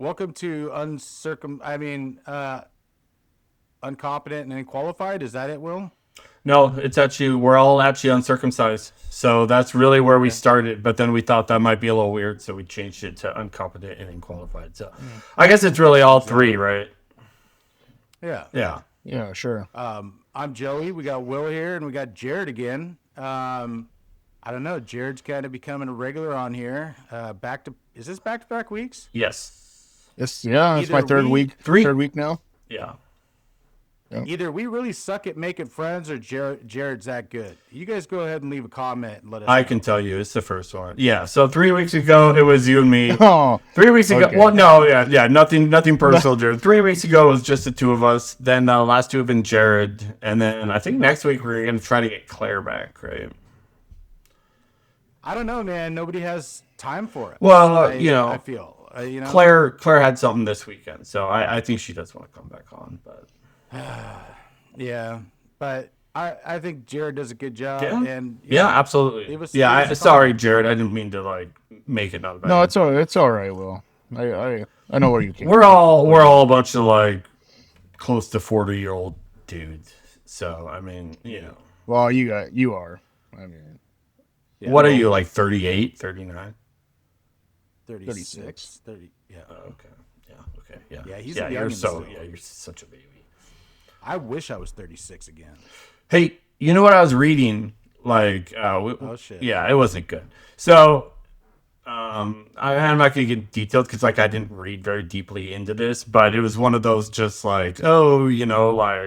welcome to Uncompetent and Inqualified. Is that it, Will? No, it's actually we're all actually uncircumcised. So that's really where we Okay. started. But then we thought that might be a little weird, so we changed it to uncompetent and unqualified. So I guess it's really all three, Exactly. right? Yeah. Yeah. Yeah, sure. I'm Joey. We got Will here, and we got Jared again. I don't know. Jared's kind of becoming a regular on here. Is this back to back weeks? Yes. It's my Either third we- week. Three. Third week now. Yeah. Either we really suck at making friends, or Jared's that good. You guys go ahead and leave a comment and let us. I know. can tell you, it's the first one. Yeah. So 3 weeks ago, it was you and me. Oh, 3 weeks ago, Okay. well, no, yeah, nothing personal, Jared. 3 weeks ago was just the two of us. Then the last two have been Jared, and then I think next week we're gonna try to get Claire back, right? I don't know, man. Nobody has time for it. Well, I feel. Claire had something this weekend, so I think she does want to come back on. But Yeah, but I think Jared does a good job. Yeah. And yeah, absolutely. it was Sorry, fun. Jared. I didn't mean to make it not about no, you. it's all right, Will. I know where you came. We're all a bunch of close to 40-year-old dudes. So I mean, Well, you are. I mean, Yeah, what are well, you, like 38, 39? 36, 30. Yeah. Oh, okay. Yeah. Okay. Yeah. Yeah, he's yeah. a You're youngin' so still. yeah. You're such a baby. I wish I was 36 again. Hey, you know what I was reading? Oh, shit. Yeah, it wasn't good. So, I'm not gonna get detailed because I didn't read very deeply into this, but it was one of those just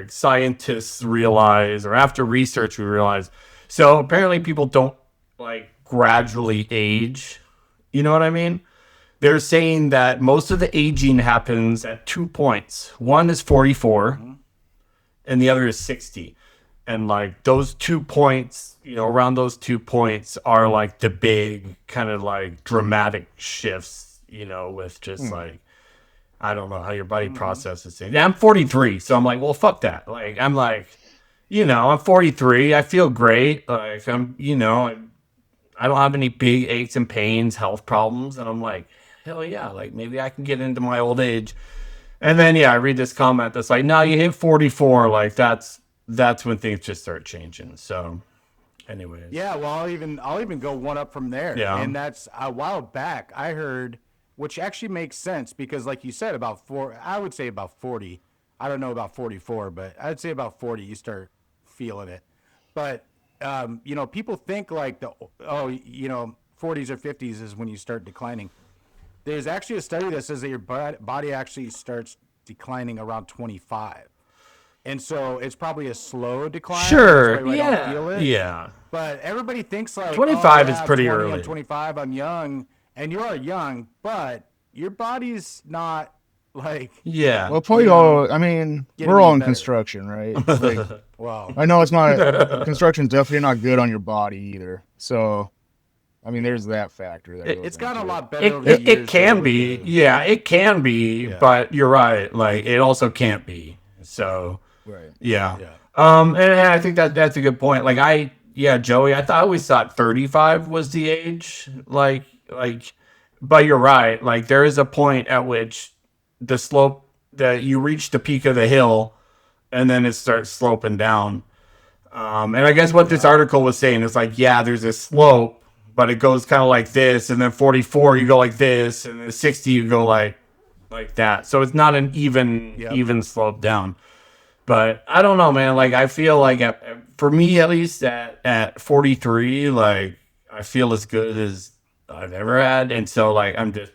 scientists realize, or after research we realize. So apparently people don't gradually age. You know what I mean? They're saying that most of the aging happens at 2 points. One is 44, and the other is 60. And those 2 points, around those 2 points are the big kind of dramatic shifts, with just I don't know how your body processes things. Yeah, I'm 43, so I'm well, fuck that. I'm 43. I feel great. I don't have any big aches and pains, health problems. And I'm hell yeah, maybe I can get into my old age. And then, I read this comment that's no, you hit 44. That's when things just start changing. So, anyways. Yeah, well, I'll even go one up from there. Yeah. And that's a while back I heard, which actually makes sense because, like you said, I would say about 40. I don't know about 44, but I'd say about 40 you start feeling it. But people think 40s or 50s is when you start declining. There's actually a study that says that your body actually starts declining around 25. And so it's probably a slow decline. Sure. That's why I don't feel it. Yeah. But everybody thinks 25 is I'm pretty 20, early. I'm 25, I'm young. And you are young, but your body's not Yeah. well, probably all. I mean, Getting we're all in better. construction, right? well, I know it's not. Construction's definitely not good on your body either. So, I mean, there's that factor. it's gotten a into it. lot better over the It years. can though, be. with the- Yeah, it can be. Yeah. But you're right. It also can't be. So, Right. yeah. Yeah. And I think that's a good point. Joey, I always thought 35 was the age. But you're right. There is a point at which the slope that you reach the peak of the hill, and then it starts sloping down. And I guess what this article was saying is there's a slope, but it goes kind of like this, and then 44 you go like this, and then 60 you go like that. So it's not an even slope down. But I don't know, man. I feel for me at least at 43, I feel as good as I've ever had, and so I'm just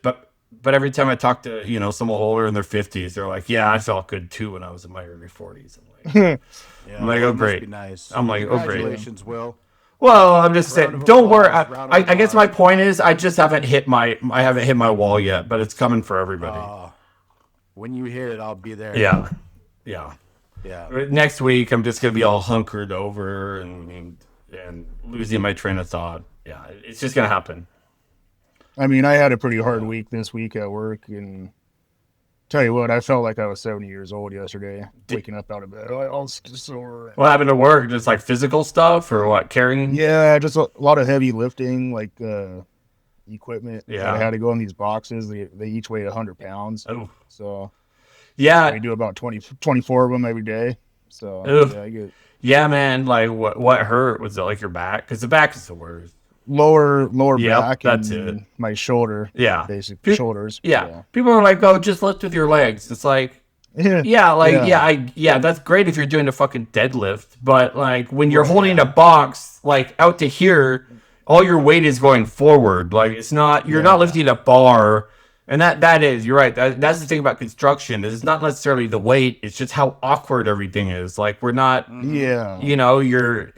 but every time I talk to someone older in their 50s, they're yeah, I felt good too when I was in my early 40s. Yeah, oh it must great. be nice. I'm oh great. Congratulations, Will. Well, I'm just saying, of don't worry. applause, round of I guess applause. my point is I just haven't hit my wall yet, but it's coming for everybody. When you hit it, I'll be there. Yeah. Yeah. Next week, I'm just gonna be all hunkered over and losing my train of thought. Yeah, it's just gonna happen. I mean, I had a pretty hard week this week at work, and tell you what, I felt like I was 70 years old yesterday, waking up out of bed. I was just sore. What happened to work? Just physical stuff or what? Carrying? Yeah, just a lot of heavy lifting, equipment. Yeah. that I had to go in these boxes. They each weigh 100 pounds. Oh. So Yeah. we do about 24 of them every day. So Ugh. yeah, I get Yeah, man. Like, what hurt? Was it like your back? Because the back is the worst. lower Yep, back that's and it. my shoulder. Yeah. Basically shoulders. Yeah. People are like, oh, just lift with your legs. It's like, yeah, that's great if you're doing a fucking deadlift. But like when you're holding a box like out to here, all your weight is going forward. Like it's not, you're not lifting a bar. And that is, you're right. That's the thing about construction. Is it's not necessarily the weight. It's just how awkward everything is. Like we're not, you know, you're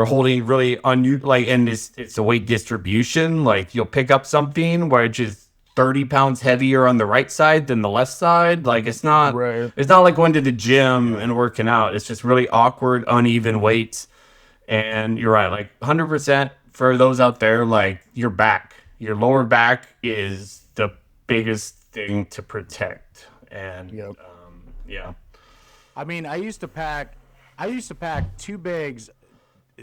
holding really like, and it's a weight distribution. Like you'll pick up something which is 30 pounds heavier on the right side than the left side. Like it's not like going to the gym and working out. It's just really awkward, uneven weights. And you're right. Like 100% for those out there, like your lower back is the biggest thing to protect. And yeah. I mean, I used to pack 2 bags.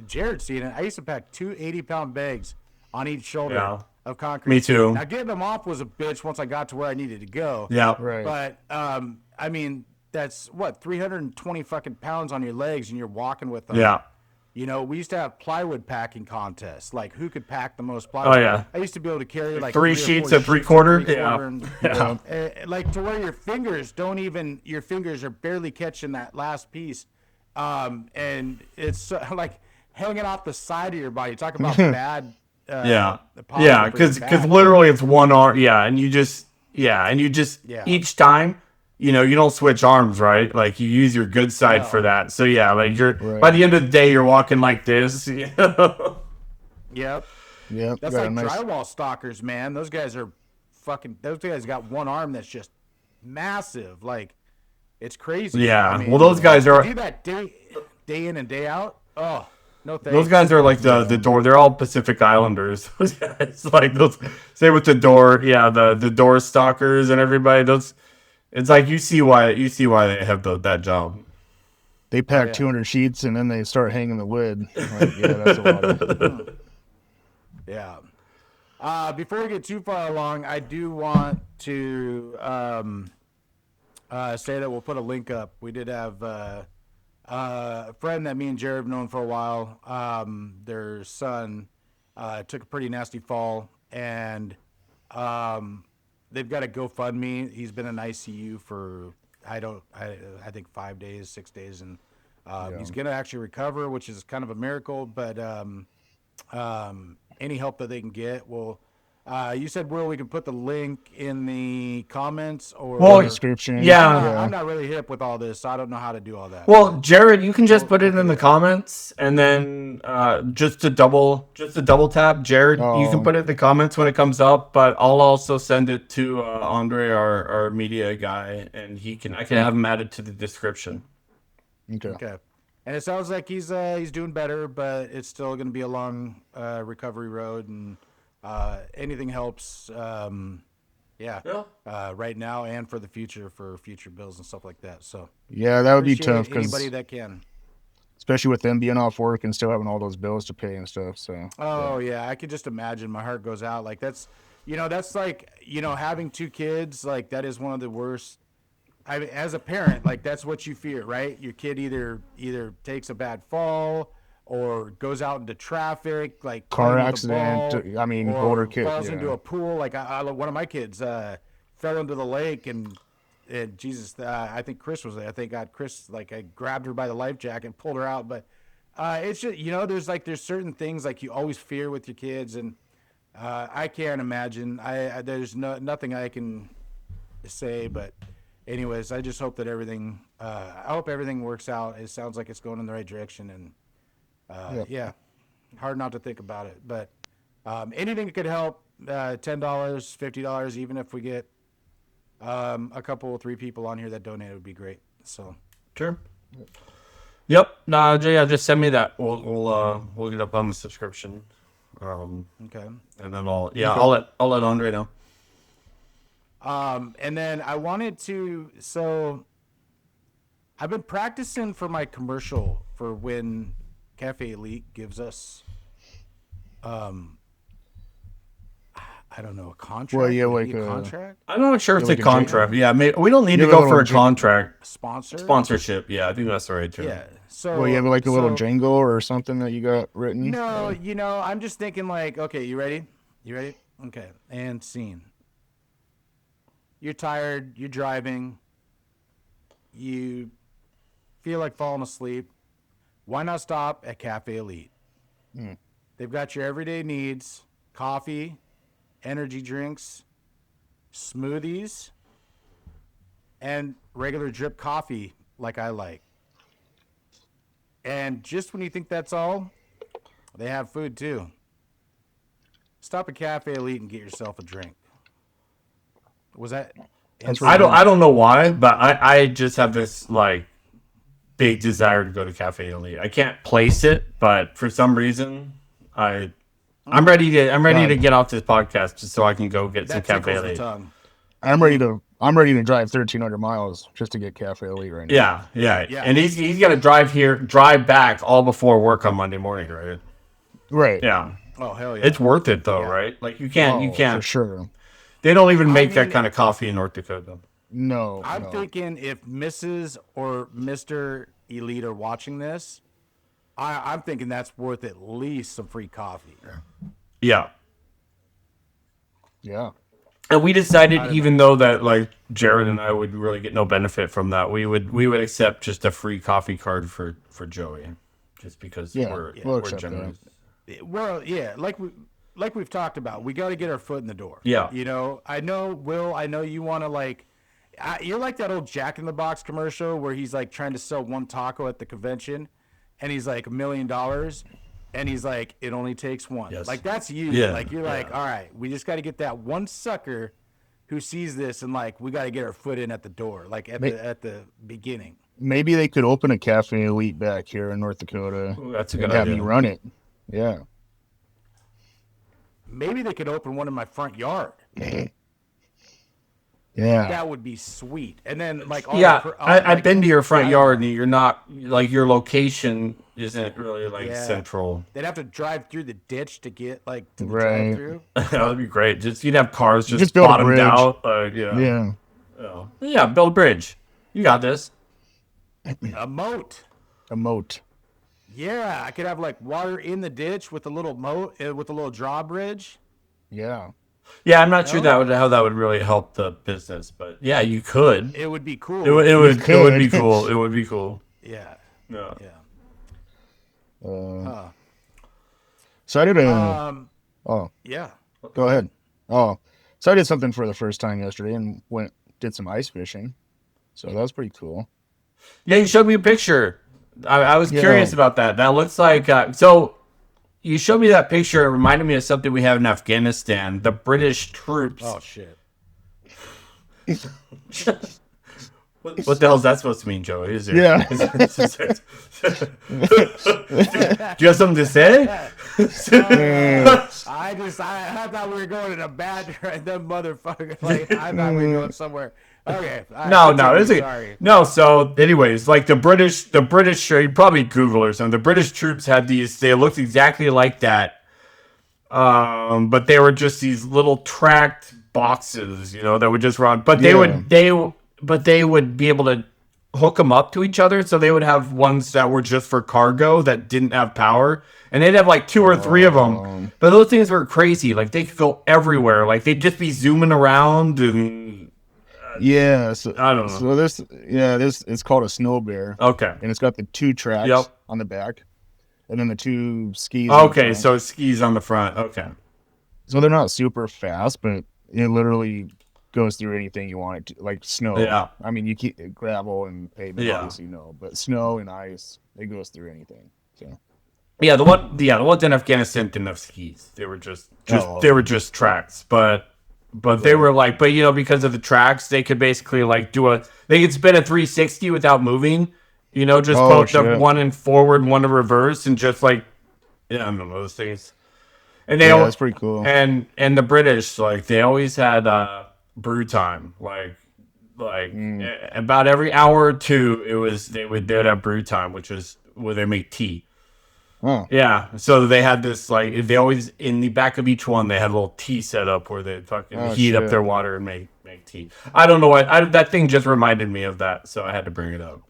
Jared's seen it. I used to pack 2 80-pound bags on each shoulder of concrete. Me too. Now getting them off was a bitch once I got to where I needed to go. Yeah. Right. But I mean, that's what 320 fucking pounds on your legs, and you're walking with them. Yeah. You know, we used to have plywood packing contests, like who could pack the most plywood. Oh yeah. I used to be able to carry like 3 sheets of 3/4. Yeah. Like to where your fingers are barely catching that last piece, and it's like hanging off the side of your body. Talk about bad. Because literally it's one arm. And you just each time. You know, you don't switch arms, right? Like you use your good side for that. So yeah, like by the end of the day, you're walking like this. Yep. That's like drywall stalkers, man. Those guys got one arm that's just massive. Like it's crazy. Yeah. I mean, well, those guys are do that day in and day out. Oh, no thanks. Those guys are like the door. They're all Pacific Islanders. It's like those. Say with the door. Yeah, the door stalkers and everybody. Those. It's like you see why they have that job. They pack 200 sheets and then they start hanging the lid. Like, that's a lot of... Yeah. Before we get too far along, I do want to say that we'll put a link up. We did have a friend that me and Jared have known for a while. Their son took a pretty nasty fall, and they've got a GoFundMe. He's been in ICU for I think 5 days, 6 days, and he's gonna actually recover, which is kind of a miracle. But any help that they can get, you said we can put the link in the comments or description. Yeah. I'm not really hip with all this, so I don't know how to do all that. Well, Jared, you can just put it in the comments, and then just to double tap, Jared, you can put it in the comments when it comes up. But I'll also send it to Andre, our media guy, and I can have him added to the description. Okay. And it sounds like he's doing better, but it's still going to be a long recovery road, and anything helps. Right now and for the future, for future bills and stuff like that. So that would be tough because anybody that can, especially with them being off work and still having all those bills to pay and stuff. So I could just imagine. My heart goes out. Like that's like having 2 kids. Like that is one of the worst. As a parent, like that's what you fear, right? Your kid either takes a bad fall or goes out into traffic, like car accident. I mean, older kid falls into a pool. Like one of my kids fell into the lake, and Jesus, I think Chris was there. I think Chris, like I grabbed her by the life jacket and pulled her out. But it's just there's certain things like you always fear with your kids, and I can't imagine. There's nothing I can say, but. Anyways, I just hope that everything works out. It sounds like it's going in the right direction, and hard not to think about it. But anything that could help, $10, $50, even if we get a couple, 3 people on here that donate, it would be great. So sure. Yep. No, just send me that. We'll get up on the subscription. Okay. And then I'll let Andre know. And then I wanted to, so I've been practicing for my commercial for when Cafe Elite gives us I don't know, a contract. Well, yeah, Would it like be a a- contract I'm not sure it's like a a contract. Yeah, we don't need You to have a go for little a contract sponsor. sponsorship. Yeah, I think that's the right term. Yeah. So Well, you have like a little so, jingle or something that you got written. No, I'm just thinking like, okay, you ready? You ready? Okay, and scene. You're tired. You're driving. You feel like falling asleep. Why not stop at Cafe Elite? They've got your everyday needs: coffee, energy drinks, smoothies, and regular drip coffee like I like. And just when you think that's all, they have food too. Stop at Cafe Elite and get yourself a drink. Was that? That's I right. don't know why, but I just have this like big desire to go to Cafe Elite. I can't place it, but for some reason I'm ready to get off this podcast just so I can go get some That Cafe tickles the Elite. tongue. I'm ready to drive 1,300 miles just to get Cafe Elite right now. Yeah. Yeah. And he's got to drive back all before work on Monday morning, right? Right. Yeah. Oh hell yeah! It's worth it though, Yeah. right? Like you can't. For sure. They don't even make that mean- kind of coffee in North Dakota. No. I'm no. thinking if Mrs. or Mr. Elite are watching this, I'm thinking that's worth at least some free coffee. Yeah. Yeah. And we decided, even though that like Jared and I would really get no benefit from that, we would accept just a free coffee card for Joey, just because Yeah, we're we'll we're accept generous. Well, yeah, like we've talked about, we got to get our foot in the door. Yeah. I know, Will. I know you want to like. You're like that old Jack in the Box commercial where he's like trying to sell one taco at the convention, and he's like $1 million, and he's like, it only takes one. Yes. Like that's you. Yeah, Like you're like, all right, we just got to get that one sucker who sees this, and like we got to get our foot in at the door, like at the beginning. Maybe they could open a Cafe Elite back here in North Dakota. Ooh, that's a and good have idea. me run it. Yeah. Maybe they could open one in my front yard. Yeah. That would be sweet. And then like I've been to your front yard, and you're not like your location isn't really like Yeah. central. They'd have to drive through the ditch to get like to the Right. drive-through. That'd be great. You'd have cars just build a bottomed bridge. out. Yeah. Yeah, build a bridge. You got this. A moat. A moat. Yeah, I could have like water in the ditch with a little moat with a little drawbridge. Yeah. Yeah, I'm not sure how that would really help the business, but yeah, you could. It would be cool. It would be could. cool. It would be cool. Yeah. Yeah. Yeah. So I did a. Yeah. Go ahead. Oh, so I did something for the first time yesterday and did some ice fishing. So that was pretty cool. Yeah, you showed me a picture. I was Yeah. curious about that. That looks like so. You showed me that picture. It reminded me of something we have in Afghanistan. The British troops. Oh shit. What the hell is that supposed to mean, Joey? Is it? Yeah. Do you have something to say? I thought we were going in a bad the motherfucker. Like I thought we were going somewhere. Okay. No, Sorry. no. So, anyways, like the British, you probably Google or something. The British troops had these. They looked exactly like that, but they were just these little tracked boxes, that would just run. But they would be able to hook them up to each other. So they would have ones that were just for cargo that didn't have power, and they'd have like 2 or 3 of them. But those things were crazy. Like they could go everywhere. Like they'd just be zooming around and. Yeah, so I don't know. So this it's called a snow bear, Okay. and it's got the 2 tracks Yep. on the back, and then the 2 skis. on the Okay, front. so skis on the front. Okay. So they're not super fast, but it literally goes through anything you want it to, like snow. Yeah. I mean, you keep gravel and pavement, Yeah. obviously no, but snow and ice, it goes through anything. So Yeah, the ones in Afghanistan didn't have skis. They were just they were just tracks. But they were like, because of the tracks, they could basically like they could spin a 360 without moving. Just put the one in forward, one in reverse, and just like, I don't know those things. And that's pretty cool. And the British, like, they always had brew time. Like about every hour or two, they'd have brew time, which is where they make tea. Oh, Yeah, so they had this like they always in the back of each one they had a little tea set up where they fucking Oh, heat up shit. their water and make tea. I don't know what that thing just reminded me of that, so I had to bring it up.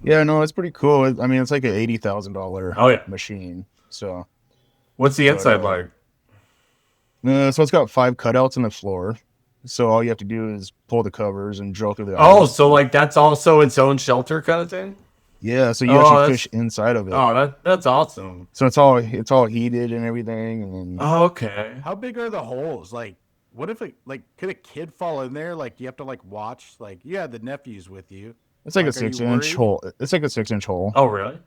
yeah, no, it's pretty cool. I mean, it's like an $80,000 Oh yeah, machine. So, what's the but, inside like? so it's got 5 cutouts in the floor. So all you have to do is pull the covers and drill through the Oh, ice. so like that's also its own shelter kind of thing. Yeah, so you Oh, actually that's- fish inside of it. Oh, that's awesome. So it's all heated and everything, and then Oh, okay. How big are the holes? Like, what if could a kid fall in there? Like, do you have to like watch? Like, you had the nephews with you. it's like a Like, are you 6-inch worried? hole. It's like a 6-inch hole. Oh, really?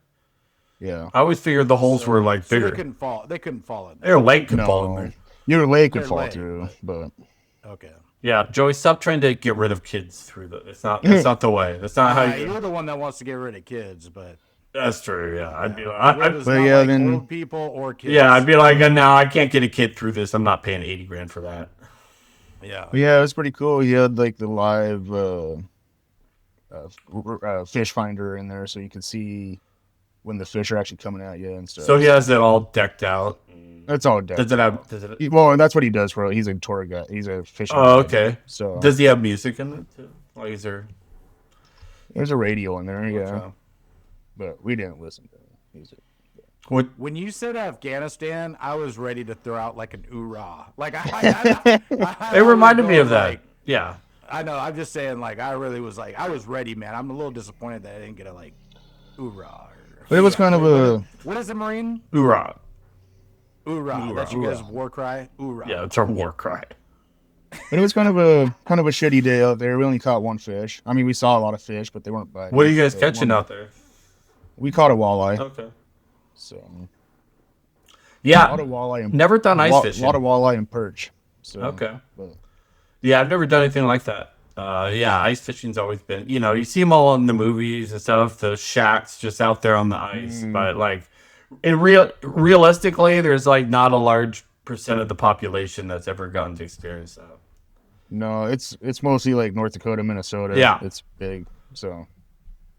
Yeah. I always figured the holes were like So bigger. they couldn't fall. They couldn't fall in there. Their leg could fall in No, there. your leg could Their fall leg, through, but Okay. Yeah, Joey, stop trying to get rid of kids through the. It's not. That's not the way. That's not how you. You're the one that wants to get rid of kids, but That's true. Yeah, I'd be like, it's But not yeah, like then- old people or kids. yeah, I'd be like, no, I can't get a kid through this. I'm not paying 80 grand for that. Yeah. But yeah, it was pretty cool. He had like the live fish finder in there, so you could see when the fish are actually coming at you and stuff. So he has it all decked out. That's all decked. Does it have? Does it? Well, and that's what he does for. He's a tour guide. He's a fishing. Oh, guide. okay. So Does he have music in it too? Like, is there? there's a radio in there, yeah. Okay. But we didn't listen to music. What? When you said Afghanistan, I was ready to throw out like an oorah. Like It reminded me of that. Like, Yeah. I know. I'm just saying. Like, I really was like, I was ready, man. I'm a little disappointed that I didn't get a like oorah. But it was kind of a What is it, Marine? Hoorah. Oorah. That's you guys' war cry. Oorah. Yeah, it's our war cry. but it was kind of a shitty day out there. We only caught one fish. I mean, we saw a lot of fish, but they weren't biting. What are you guys So catching out there? We caught a walleye. Okay. So a lot Yeah. of walleye and Never done ice fishing. A lot of walleye and perch. So, Okay. but- Yeah, I've never done anything like that. Yeah, ice fishing's always been, you see them all in the movies and stuff, the shacks just out there on the ice. But like, realistically, there's like not a large percent of the population that's ever gotten to experience that. no, it's mostly like North Dakota, Minnesota. Yeah. It's big. So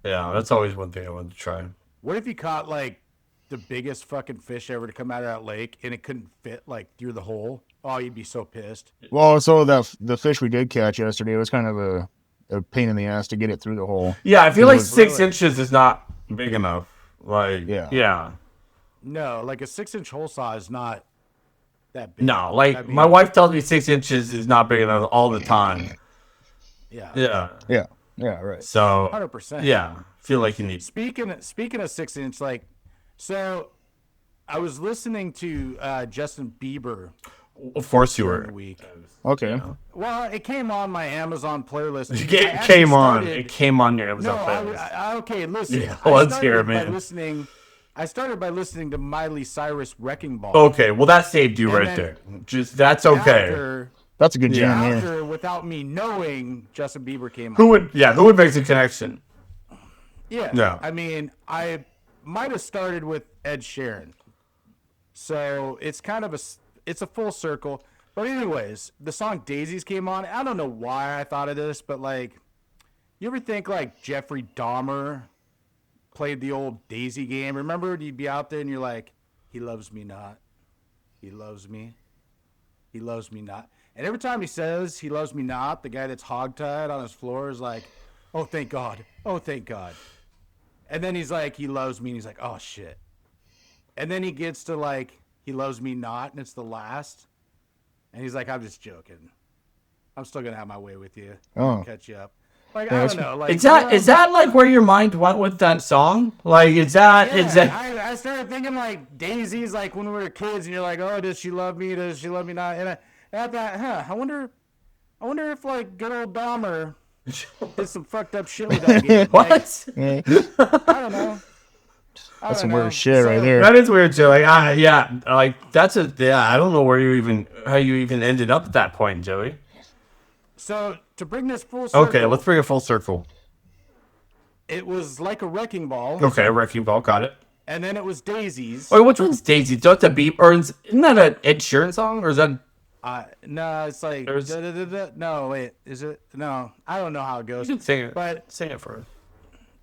Yeah, that's always one thing I wanted to try. What if you caught like the biggest fucking fish ever to come out of that lake and it couldn't fit like through the hole? Oh, you'd be so pissed. well, so the fish we did catch yesterday was kind of a pain in the ass to get it through the hole. Yeah, I feel like was 6 inches is not big enough. Like, Yeah. yeah. No, like a 6-inch hole saw is not that big. No, like I mean, my wife tells me 6 inches is not big enough all the time. Yeah. Yeah. Yeah. Yeah. Right. So 100%. yeah, feel like you need. Speaking of 6-inch, like, so I was listening to Justin Bieber Of course you during were. the week. Okay. Well, it came on my Amazon playlist. It I actually came on. started- It came on your No, Amazon playlist. okay, listen. Yeah, I let's started hear it, by man. I started by listening to Miley Cyrus "Wrecking Ball." Okay, well that saved you And right then there. Just that's okay. That's a good jam. Yeah. After, without me knowing, Justin Bieber came Who on. would make the connection? Yeah. Yeah. I mean, I might have started with Ed Sheeran. So it's kind of it's a full circle. But anyways, the song Daisies came on. I don't know why I thought of this, but like, you ever think like Jeffrey Dahmer played the old Daisy game? Remember, you'd be out there and you're like, he loves me not. He loves me. He loves me not. And every time he says he loves me not, the guy that's hogtied on his floor is like, oh, thank God. Oh, thank God. And then he's like, he loves me. And he's like, oh, shit. And then he gets to like, he loves me not. And it's the last. And he's like, I'm just joking. I'm still going to have my way with you. Oh. Catch you up. Like, Yeah, I that's- don't know. Like, Is that like where your mind went with that song? Like is that I started thinking like daisies, like when we were kids, and you're like, oh, does she love me? Does she love me not? And I thought, I wonder if like good old Dahmer did some fucked up shit with that game. what? Like, I don't know. That's some weird shit right there. That is weird too. Like yeah, like that's I don't know how you even ended up at that point, Joey. So to bring this full circle, Okay, let's bring it full circle. it was like a wrecking ball, Okay, Wrecking Ball, got it. and then it was daisies. Wait, which one's Daisy? Don't the beep or isn't that an Ed Sheeran song or is that? No, it's like There's- no, wait, is it? No, I don't know how it goes. You can sing it. But Sing it for us.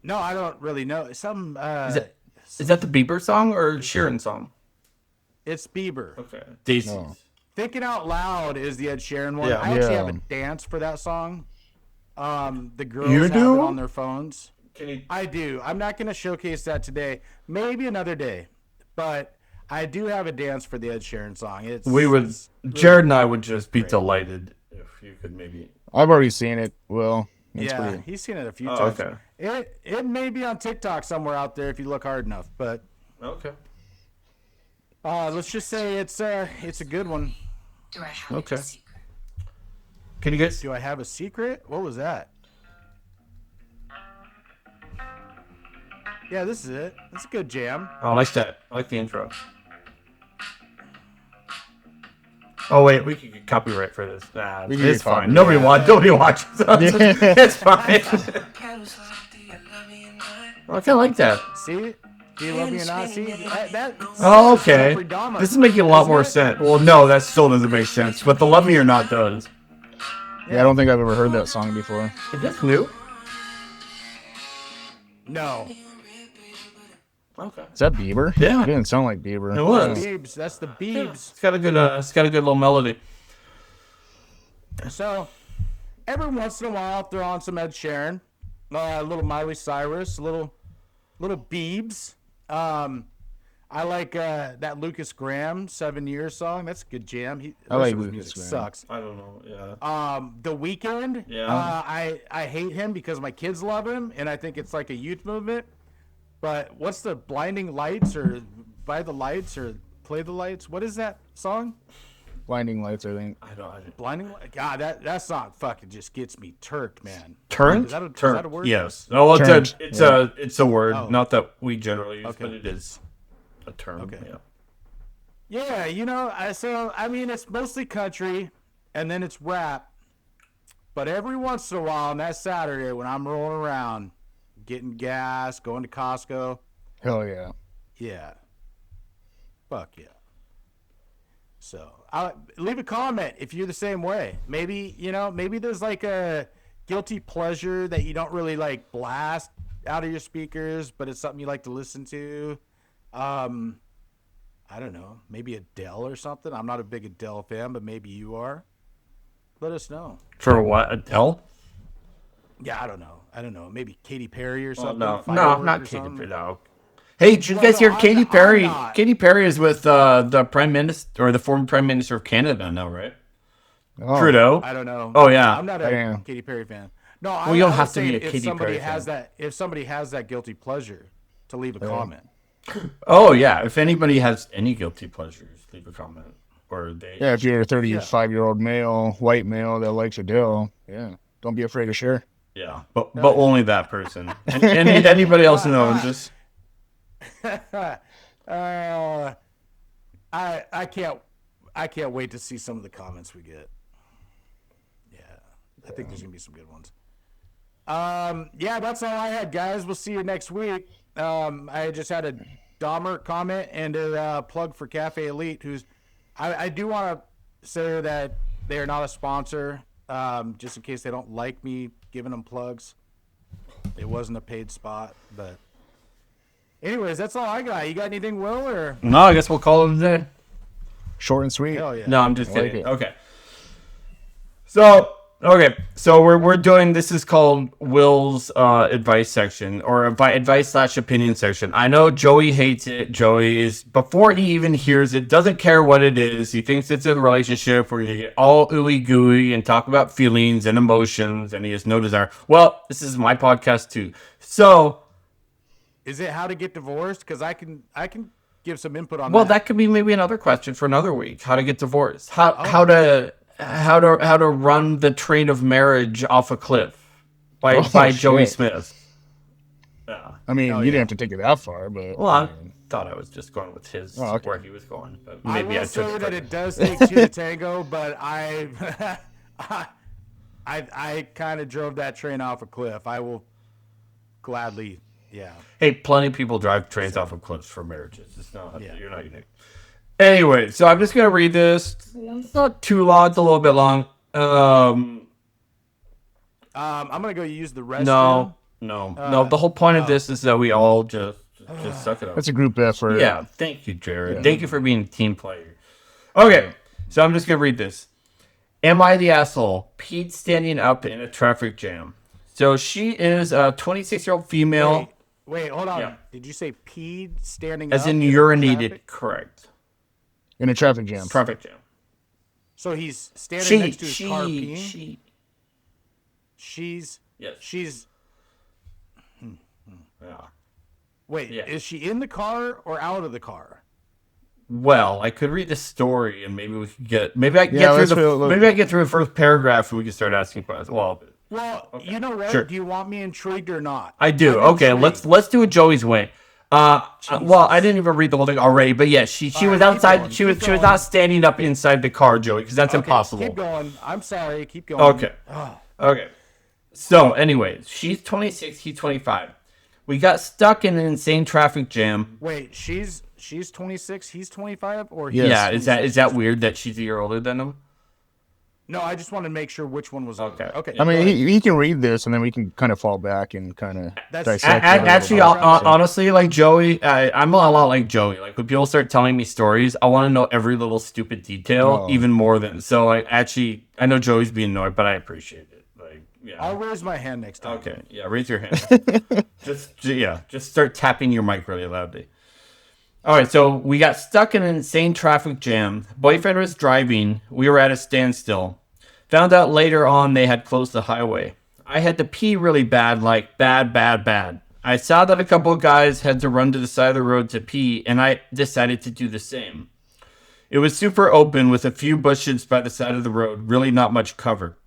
no, I don't really know. Some Is it Is that the Bieber song or Sheeran song? It's Bieber. Okay. Daisies. No. Thinking Out Loud is the Ed Sheeran one. Yeah. I actually Yeah. have a dance for that song. The girls You have do? it on their phones. Can you? I do. I'm not going to showcase that today. Maybe another day. But I do have a dance for the Ed Sheeran song. It's really Jared and I would just be delighted if you could maybe. I've already seen it. Well, it's yeah, pretty. he's seen it a few Oh, times. okay. It may be on TikTok somewhere out there if you look hard enough. But Okay. let's just say it's a good one. Do I have Okay. a secret? Can you guys? Do I have a secret? What was that? Yeah, this is it. That's a good jam. Oh, I like that. I like the intro. Oh wait, we can get copyright for this. Nah, We can it's get fine. copyright. Nobody watches. It's fine. I kind of like that. See? Do you love me or not? See? That Oh, okay. Jeffrey Dahmer, This is making a lot isn't more it? sense. Well, no, that still doesn't make sense. But the "Love Me or Not" does. Yeah, I don't think I've ever heard that song before. Is this new? No. Okay. Is that Bieber? Yeah. It didn't sound like Bieber. It was. Biebs. That's the Biebs. It's got a good. It's got a good little melody. So, every once in a while, I'll throw on some Ed Sheeran, a little Miley Cyrus, a little Biebs. I like that Lucas Graham 7 Years song. That's a good jam. The I rest like of his Lucas music Graham. sucks. I don't know. Yeah. The Weeknd. Yeah. I hate him because my kids love him, and I think it's like a youth movement. But what's the Blinding Lights or By the Lights or Play the Lights? What is that song? Blinding Lights, I think. I don't. Blinding Lights. God, that song fucking just gets me turked, man. Turned? Is that a Turned. word? Yes. No, it's Turned. it's a word. Oh. Not that we generally use, Okay. but it is a term. Okay. Yeah. Yeah, I mean, it's mostly country, and then it's rap. But every once in a while, on that Saturday when I'm rolling around, getting gas, going to Costco, Hell yeah. yeah, fuck yeah. So, leave a comment if you're the same way. Maybe there's like a guilty pleasure that you don't really like blast out of your speakers, but it's something you like to listen to. I don't know, maybe Adele or something. I'm not a big Adele fan, but maybe you are. Let us know. For what? Adele? Yeah, I don't know. Maybe Katy Perry or something. No, Firework not or Katy something. Perry. No. Hey, did you Well, guys no, hear Katy I'm Perry? not. Katy Perry is with the Prime Minister or the former Prime Minister of Canada now, right? Oh, Trudeau. I don't know. Oh, yeah. I'm not I a am. Katy Perry fan. No, Well, you don't I have was to be saying a if Katy somebody Perry has fan. that. If somebody has that guilty pleasure, to leave a comment. Oh yeah. If anybody has any guilty pleasures, leave a comment. Or they. Yeah, if you're a 35-year-old male, white male that likes Adele, yeah, don't be afraid to share. Yeah. But only that person. And anybody else know? Just. I can't wait to see some of the comments we get. Yeah, I think there's gonna be some good ones. Yeah, that's all I had, guys. We'll see you next week. I just had a Dahmer comment and a plug for Cafe Elite, who's I do want to say that they are not a sponsor. Just in case they don't like me giving them plugs. It wasn't a paid spot, but anyways, that's all I got. You got anything, Will? Or No, I guess we'll call it a day. Short and sweet. hell yeah. No, I'm just I like kidding. it. Okay. So we're doing, this is called Will's advice section, or advice/opinion section. I know Joey hates it. Joey is, before he even hears it, doesn't care what it is. He thinks it's a relationship where you get all ooey gooey and talk about feelings and emotions, and he has no desire. Well, this is my podcast too. So, Is it how to get divorced? Because I can give some input on well, that. that could be maybe another question for another week. How to get divorced? How to run the train of marriage off a cliff by Joey shit. Smith. Yeah. I mean, Hell you yeah. didn't have to take it that far, but Well, I thought I was just going with his okay. where he was going, but I maybe will I say took that it. it does take two to tango, but I kind of drove that train off a cliff. I will gladly, yeah. Hey, plenty of people drive trains off of cliffs for marriages. It's not Yeah. you're not unique. Anyway, so I'm just gonna read this. It's not too long. It's a little bit long. I'm gonna go use the restroom. No. The whole point of this is that we all just Just suck it up. That's a group effort. Yeah, thank you, Jared. Yeah. Thank you for being a team player. Okay, so I'm just gonna read this. Am I the asshole? Pete standing up in a traffic jam. So she is a 26-year-old female. Wait, hold on. Yeah. Did you say peed standing As up? in a urinated, traffic? Correct. In a traffic jam. Traffic jam. So he's standing next to his car peeing? She. She's... Yes. She's... Yeah. Wait, Yeah. is she in the car or out of the car? Well, I could read the story and maybe we could get... Maybe I can Yeah, get through let's maybe I can get through the first paragraph and we can start asking questions. Well, You know what? Sure. Do you want me intrigued or not? I do. I'm Okay, intrigued. let's do it Joey's way. Well, I didn't even read the whole thing already, but yeah, she was right, outside. going, She was going. not standing up inside the car, Joey, because that's Okay, impossible. Keep going. I'm sorry. Keep going. Okay. Okay. So, anyways, she's 26. He's 25. We got stuck in an insane traffic jam. Wait, she's 26. He's 25, or Yes. Yeah, is that weird that she's a year older than him? No, I just wanted to make sure which one was Okay. Okay. I mean, go ahead. he can read this, and then we can kind of fall back and kind of That's- dissect it a little Actually, bit. honestly, like Joey, I'm a lot like Joey. Like when people start telling me stories, I want to know every little stupid detail, Oh. even more than. So, like, actually, I know Joey's being annoyed, but I appreciate it. Like, yeah. I'll raise my hand next time. Okay, yeah, raise your hand. just start tapping your mic really loudly. All right, so we got stuck in an insane traffic jam. Boyfriend was driving. We were at a standstill. Found out later on they had closed the highway. I had to pee really bad, like bad. I saw that a couple of guys had to run to the side of the road to pee, and I decided to do the same. It was super open with a few bushes by the side of the road, really not much cover.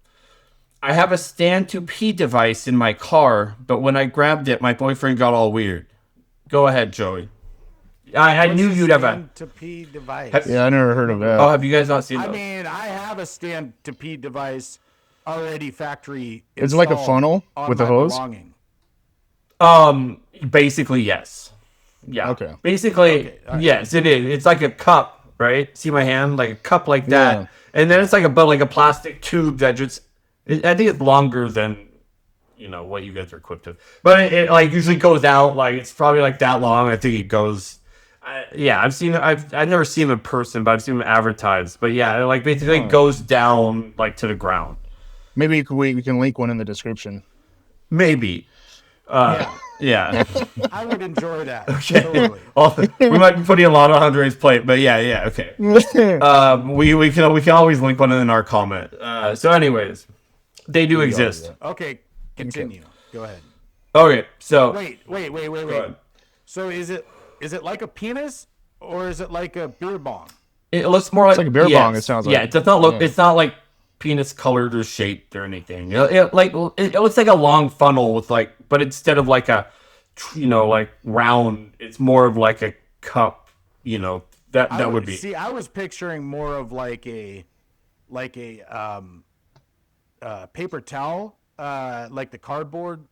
I have a stand to pee device in my car, but when I grabbed it, my boyfriend got all weird. Go ahead, Joey. I knew you'd have a... Stand to pee device. Yeah, I never heard of that. Oh, have you guys not seen I those? mean, I have a stand to pee device already factory. Is it like a installed funnel on with a my hose? belonging. Basically, yes. Yeah. Okay. Basically, all right. yes, it is. It's like a cup, right? See my hand? Like a cup like that. Yeah. And then it's like a plastic tube that just... I think it's longer than, what you guys are equipped with. But it like usually goes out, like it's probably like that long. I think it goes... I've never seen them in person, but I've seen them advertised. But yeah, it like basically goes down like to the ground. Maybe we can link one in the description. Maybe. Yeah. I would enjoy that. Totally. We might be putting a lot on Andre's plate, but yeah, okay. We can always link one in our comment. So anyways, they do exist. Okay, continue. Go ahead. Okay, so Wait. ahead. So is it like a penis or is it like a beer bong? it looks more like like a beer bong, it sounds Yeah, like. it does not look. Yeah. It's not like penis colored or shaped or anything. It looks like a long funnel with but instead of like a, like round, it's more of like a cup. That would be. See, I was picturing more of like a paper towel, like the cardboard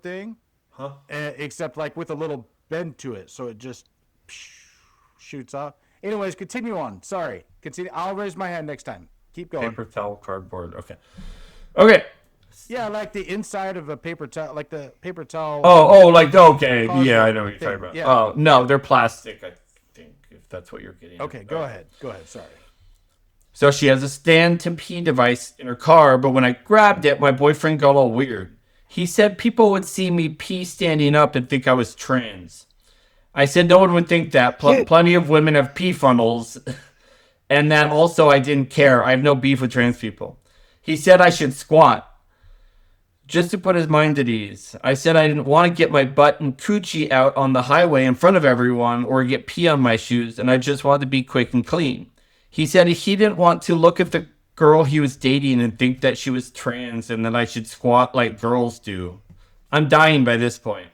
thing, Huh? except like with a little bend to it, so it just shoots off. Anyways, continue on. Sorry, continue. I'll raise my hand next time. Keep going. Paper towel, cardboard. Okay. Yeah, like the inside of a paper towel, like the paper towel. Okay. Cardboard Yeah, I know what you're thing, talking about. yeah. Oh, no, they're plastic, I think, if that's what you're getting. Okay, at. go ahead. Sorry. So she has a stand to pee device in her car, but when I grabbed it, my boyfriend got all weird. He said people would see me pee standing up and think I was trans. I said no one would think that. Plenty of women have pee funnels. And that also I didn't care. I have no beef with trans people. He said I should squat. Just to put his mind at ease. I said I didn't want to get my butt and coochie out on the highway in front of everyone or get pee on my shoes, and I just wanted to be quick and clean. He said he didn't want to look at the girl he was dating and think that she was trans and that I should squat like girls do. I'm dying by this point.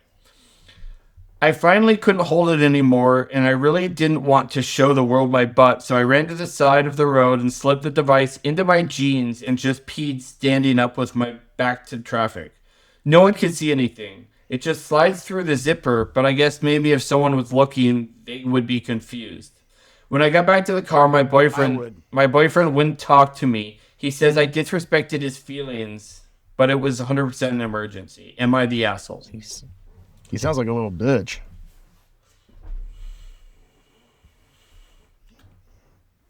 I finally couldn't hold it anymore, and I really didn't want to show the world my butt, so I ran to the side of the road and slipped the device into my jeans and just peed standing up with my back to traffic. No one could see anything. It just slides through the zipper, but I guess maybe if someone was looking, they would be confused. When I got back to the car, my boyfriend wouldn't talk to me. He says I disrespected his feelings, but it was 100% an emergency. Am I the asshole? He sounds like a little bitch.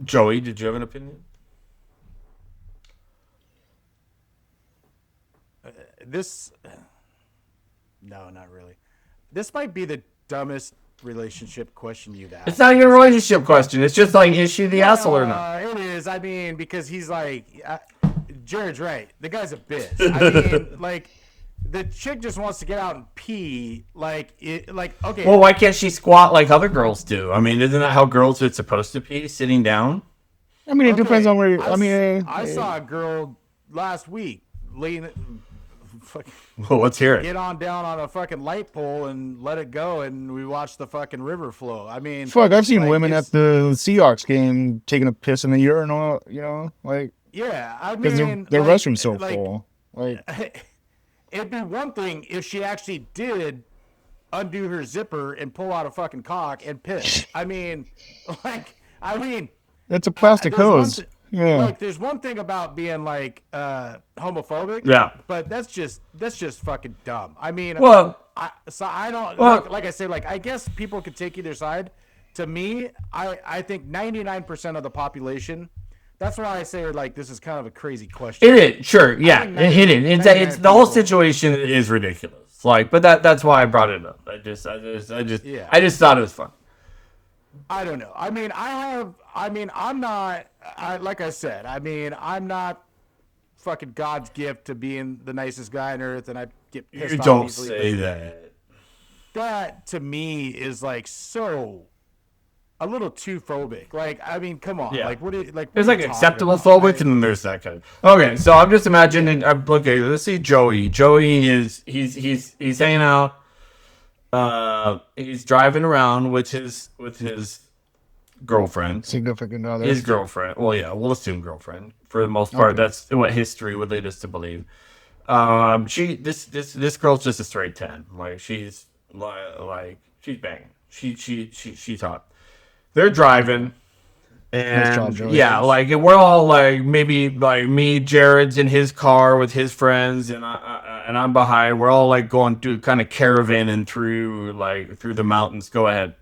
Joey, did you have an opinion? No, not really. This might be the dumbest relationship question you've asked. It's not even a relationship question. It's just like, is she the asshole or not? It is. I mean, because he's like, Jared's right. The guy's a bitch. I mean, like, the chick just wants to get out and pee. Okay. Well, why can't she squat like other girls do? I mean, isn't that how girls are supposed to pee, sitting down? I mean, it depends on where. I saw a girl last week Well, let's hear it. get on down on a fucking light pole and let it go, and we watched the fucking river flow. I mean, fuck, I've seen women at the Seahawks game taking a piss in the urinal. You know, like yeah, I because mean, their restroom's so full. Like, it'd be one thing if she actually did undo her zipper and pull out a fucking cock and piss. I mean, it's a plastic hose. Yeah. Like, there's one thing about being like homophobic. Yeah. But that's just fucking dumb. I mean, Well, I don't like I say, like, I guess people could take either side. To me, I think 99% of the population. That's why I say, like, this is kind of a crazy question. it is, sure, yeah, it's the whole situation is ridiculous. Like, but that's why I brought it up. I just thought it was fun. I don't know. I mean, I'm not. Like I said, I mean, I'm not fucking God's gift to being the nicest guy on earth, and I get pissed You off don't easily, say that. That to me is like so a little too phobic. Like, I mean, come on. Yeah. Like, what? There's like acceptable phobic, and then there's that kind of. Okay, so I'm just imagining. Okay, let's see Joey. Joey is he's hanging out. He's driving around with his girlfriend, significant other. his girlfriend. Well, yeah, we'll assume girlfriend for the most part. Okay. That's what history would lead us to believe. This girl's just a straight 10. Like, she's she's banging. She's hot. They're driving, and like we're all like, maybe like me, Jared's in his car with his friends, and I'm behind. We're all like going through kind of caravanning through the mountains. Go ahead.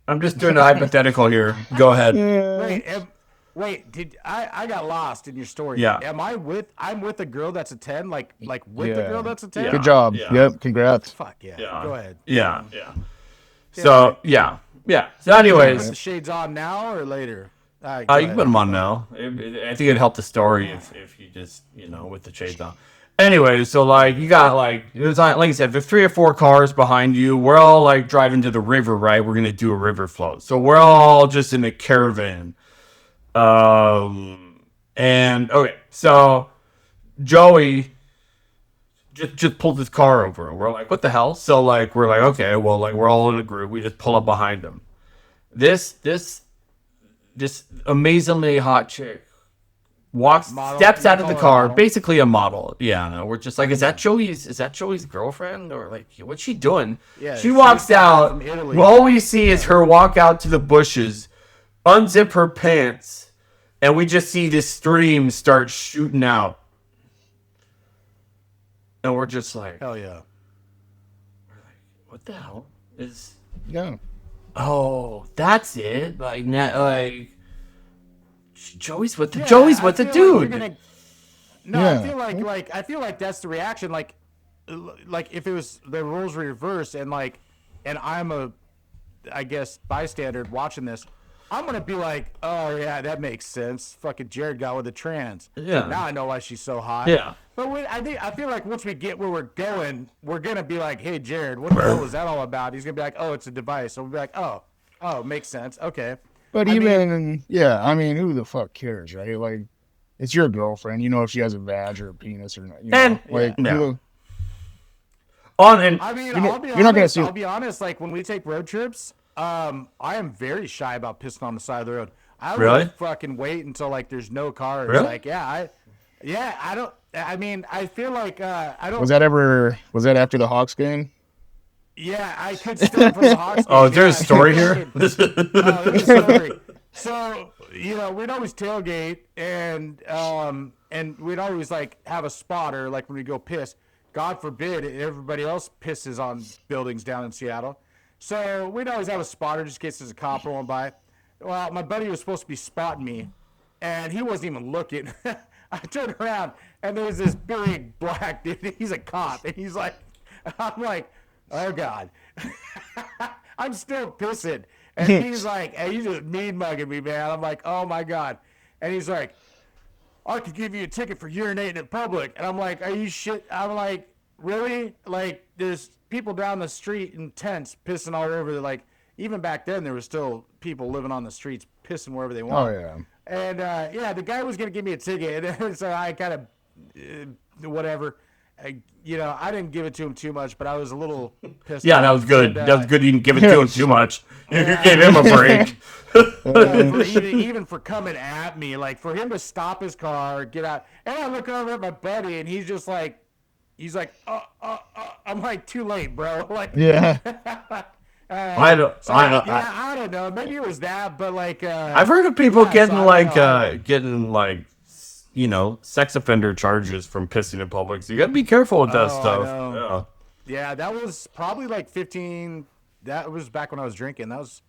I'm just doing a hypothetical here. Go ahead. Wait, did I got lost in your story? Yeah. I'm with a girl that's a 10, like with the girl that's a 10? Yeah. Good job. Yeah. Yep, congrats. Fuck yeah. Go ahead. Yeah. So, yeah. So anyways. Put the shades on now or later? You can put them on now. I think it'd help the story if you just, with the shades on. Anyway, so like you got it was like I said, there's 3 or 4 cars behind you. We're all like driving to the river, right? We're gonna do a river float. So we're all just in a caravan. And okay, so Joey just pulled his car over, and we're like, what the hell? So like we're like, okay, well, like we're all in a group. We just pull up behind him. This amazingly hot chick steps out of the car, basically a model. Yeah, we're just like, is that Joey's girlfriend, or like, what's she doing? Yeah, she walks out. All we see is her walk out to the bushes, unzip her pants, and we just see this stream start shooting out. And we're just like, hell yeah. We're like, what the hell is? Yeah. Oh, that's it. Like, Joey's with the dude. I feel like that's the reaction. Like if it was the roles were reversed, and I'm a, I guess, bystander watching this, I'm gonna be like, oh yeah, that makes sense. Fucking Jared got with a trans. Yeah. Now I know why she's so hot. Yeah. But I feel like once we get where we're going, we're gonna be like, hey Jared, what the hell is that all about? He's gonna be like, oh, it's a device. So we'll be like, oh, makes sense. Okay. But who the fuck cares, right? Like, it's your girlfriend. You know if she has a vag or a penis or not. I'll be honest. Like, when we take road trips, I am very shy about pissing on the side of the road. I would fucking wait until like there's no cars. Really? Like, I don't. I mean, I feel like I don't. Was that after the Hawks game? Yeah, I could steal from the Hawks game. Oh, is there a story here? There's a story. So, we'd always tailgate, and we'd always like have a spotter, like when we go piss, God forbid everybody else pisses on buildings down in Seattle. So we'd always have a spotter just in case there's a cop rolling by. Well, my buddy was supposed to be spotting me, and he wasn't even looking. I turned around, and there's this big black dude. He's a cop, and he's like, I'm like, oh, God. I'm still pissing. And he's like, hey, you just mean mugging me, man. I'm like, oh, my God. And he's like, I could give you a ticket for urinating in public. And I'm like, are you shit? I'm like, really? Like, there's people down the street in tents pissing all over. Like, even back then, there was still people living on the streets pissing wherever they want. Oh, yeah. And, yeah, the guy was going to give me a ticket. And so I kind of, whatever. I didn't give it to him too much, but I was a little pissed Yeah, off. that was good. And, That was good. You didn't give it to him too much. You gave him a break. even for coming at me, like for him to stop his car, get out, and I look over at my buddy, and he's like, I'm like, too late, bro. Like, Yeah. I don't know. Maybe it was that, but like, I've heard of people getting sex offender charges from pissing in public. So you gotta be careful with that stuff. Yeah, that was probably like 15. That was back when I was drinking. That was.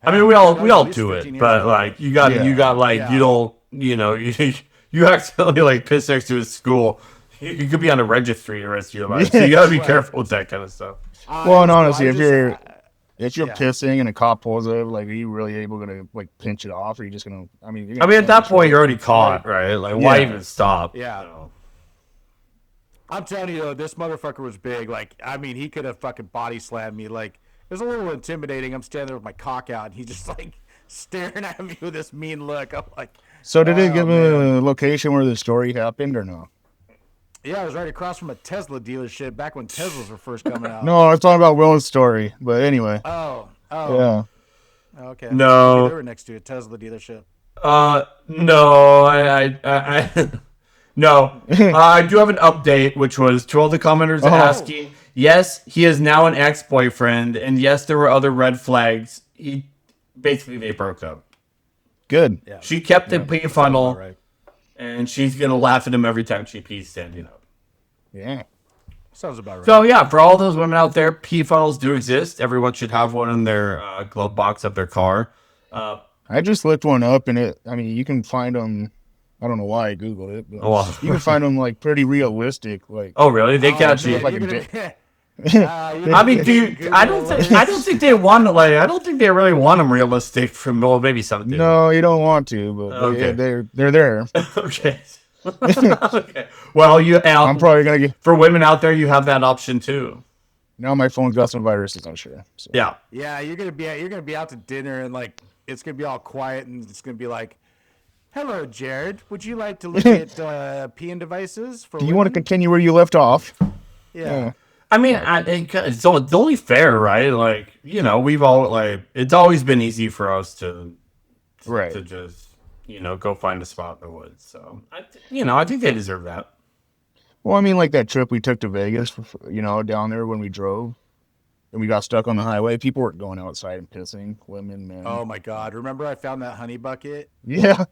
I mean, we all do it, but ago. like you don't, you accidentally like piss next to a school. You could be on a registry the rest of your life. So you gotta be careful with that kind of stuff. Well, and honestly, if you're pissing and a cop pulls up, like, are you really able to like pinch it off, or are you just gonna? I mean, at that point, you're already caught, right? Like, why even stop? Yeah. I'm telling you though, this motherfucker was big. Like, I mean, he could have fucking body slammed me. Like, it was a little intimidating. I'm standing there with my cock out, and he's just like staring at me with this mean look. I'm like, so did it give a location where the story happened or no? Yeah, I was right across from a Tesla dealership back when Teslas were first coming out. No, I was talking about Will's story, but anyway. Oh, yeah. Okay. No, they were next to a Tesla dealership. No, no. I do have an update, which was to all the commenters asking. Yes, he is now an ex-boyfriend, and yes, there were other red flags. Basically, they broke up. Good. Yeah. She kept the pee funnel, Right. and she's gonna laugh at him every time she pees standing up. Yeah. Sounds about right. So yeah, for all those women out there, pee funnels do exist. Everyone should have one in their glove box of their car. I just looked one up, and you can find them. I don't know why I googled it, but you can find them like pretty realistic. Like, oh really? They catch you. I mean, dude, I don't think they want to. Like, I don't think they really want them realistic. From maybe some do. No, you don't want to, but okay. they're there. Okay. Okay. Well, I'm probably gonna get. For women out there, you have that option too. Now my phone's got some viruses, I'm sure. So. Yeah. Yeah, you're gonna be out to dinner, and like it's gonna be all quiet, and it's gonna be like, "Hello, Jared. Would you like to look at peeing devices for?" Do you want to continue where you left off? Yeah. I mean, it's only fair, right? Like, we've all it's always been easy for us to just go find a spot in the woods. So I think they deserve that. Well, I mean, like that trip we took to Vegas, down there when we drove, and we got stuck on the highway. People weren't going outside and pissing. Women, man. Oh my God! Remember I found that honey bucket? Yeah.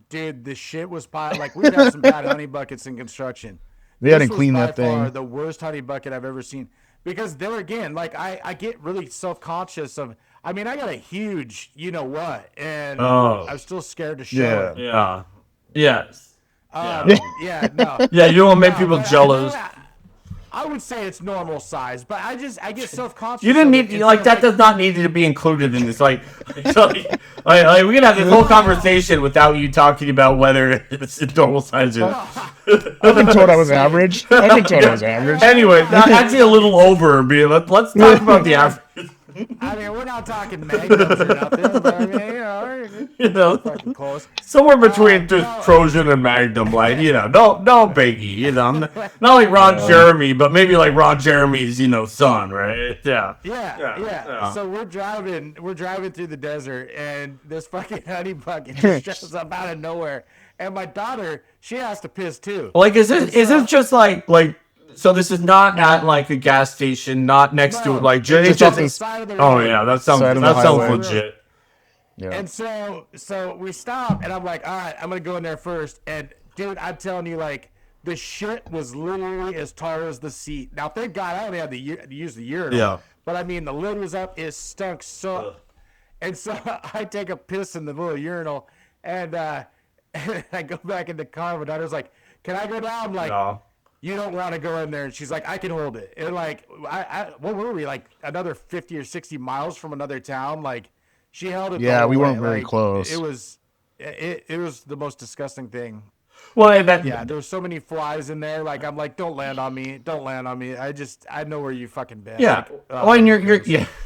Dude, the shit was piled. Like, we've had some bad honey buckets in construction. They hadn't cleaned that thing. Far the worst honey bucket I've ever seen. Because there again, like I get really self-conscious of. I mean, I got a huge, and I'm still scared to show it. Yeah. Yes. Yeah. No. Yeah, you don't want to make people jealous. I would say it's normal size, but I get self-conscious. You didn't need that does not need to be included in this. Like we can have this whole conversation without you talking about whether it's normal size or. I've been told I was average. Anyway, actually a little over. Let's talk about the average. I mean, we're not talking magnums or nothing, but I mean, fucking close. Somewhere between Trojan and Magnum, like, no biggie, not like Ron Jeremy, but maybe like Ron Jeremy's, son, right? Yeah. So we're driving through the desert, and this fucking honey bucket just shows up out of nowhere, and my daughter, she has to piss too. Like, is it just like? So this is not at like a gas station, not next to it, like just on the side of the road. Oh yeah, that sounds legit. Yeah. And so we stop, and I'm like, all right, I'm gonna go in there first. And dude, I'm telling you, like the shit was literally as tall as the seat. Now, thank God I only had to use the urinal. Yeah. But I mean, the lid was up. It stunk so. Ugh. And so I take a piss in the little urinal, and I go back in the car. My daughter's like, "Can I go down?" I'm like, No. "You don't want to go in there." And she's like, "I can hold it." And like, what were we, like another 50 or 60 miles from another town? Like, she held it. the Yeah, whole we way. weren't very Like, close. It was the most disgusting thing. Well, and that, Yeah, there were so many flies in there. Like, I'm like, don't land on me. Don't land on me. I know where you fucking been. yeah. Like, Oh, and you're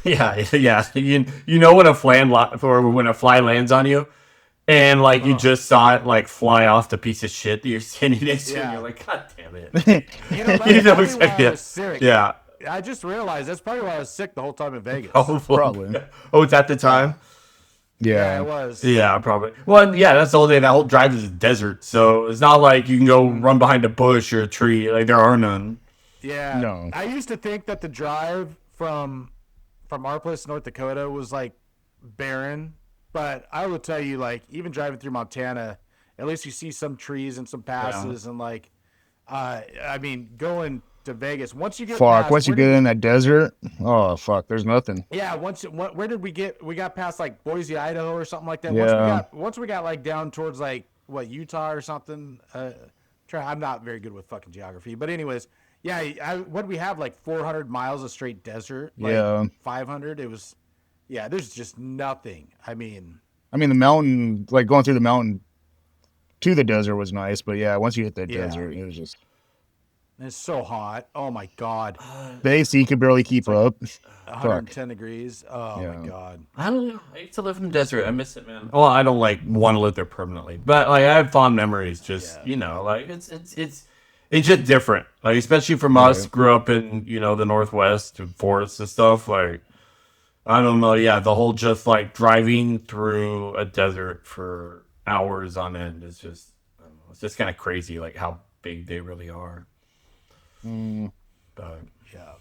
yeah. You know when when a fly lands on you, and like you just saw it like fly off the piece of shit that you're standing next to, and Yeah. you're like, God damn it. You know, that's You know, probably why I yeah. was sick. Yeah. I just realized that's probably why I was sick the whole time in Vegas. Oh, Probably. Oh, it's at the time. Yeah, Yeah. it was. Yeah, probably. Well, yeah, that's the whole thing. That whole drive is a desert, so it's not like you can go run behind a bush or a tree. Like there are none. Yeah. No. I used to think that the drive from our place to North Dakota was like barren, but I will tell you, like, even driving through Montana, at least you see some trees and some passes, and like, I mean, going to Vegas once you get Fuck. past, Once you get in that desert, oh fuck, there's nothing. yeah, where did we get? We got past like Boise, Idaho, or something like that. Yeah. Once we got like down towards like what, Utah or something. I'm not very good with fucking geography, but anyways, yeah. What we have, like 400 miles of straight desert. Like Yeah. 500. It was, yeah. There's just nothing. I mean, The mountain, like going through the mountain to the desert was nice, but yeah, once you hit that Yeah. desert, it was just it's so hot. Oh my god, the AC could barely keep up. 110 degrees. Oh Yeah. my god. I don't know. I used to live in the desert. I miss it, man. Well, I don't like want to live there permanently, but like I have fond memories. Just like it's just different. Like especially from us, grew up in the Northwest and forests and stuff. Like I don't know. Yeah, the whole just like driving through a desert for hours on end is just I don't know, it's just kind of crazy. Like how big they really are. But Yeah.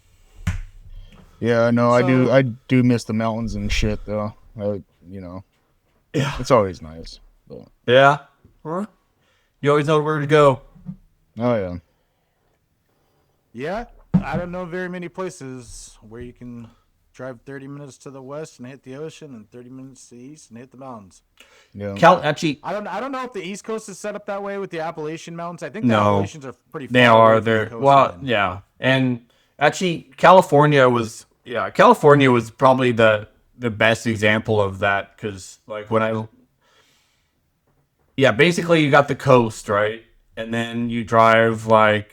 Yeah, no, So- I do miss the mountains and shit though. yeah, It's always nice. But, yeah. You always know where to go. oh yeah. Yeah, I don't know very many places where you can drive 30 minutes to the west and hit the ocean, and 30 minutes to the east and hit the mountains. Yeah. Actually, I don't know if the East Coast is set up that way with the Appalachian Mountains. I think the No. Appalachians are pretty. they far away are from the there. coastline. Well, yeah, and actually, California was probably the best example of that because like basically you got the coast, right, and then you drive like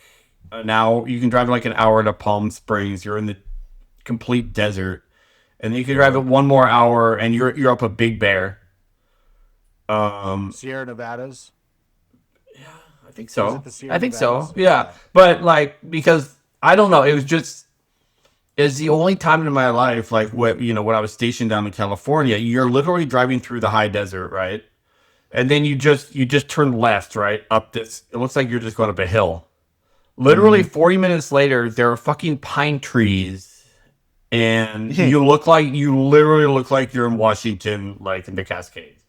an hour. You can drive like an hour to Palm Springs. You're in the complete desert, and then you can drive it one more hour, and you're up a Big Bear. Sierra Nevadas. I think Was so. it the Sierra I think so. Nevadas? Yeah. But like because I don't know, it's the only time in my life like when I was stationed down in California, you're literally driving through the high desert, right? And then you just turn left, right? Up this it looks like you're just going up a hill. Literally 40 minutes later, there are fucking pine trees and you literally look like you're in Washington, like in the Cascades.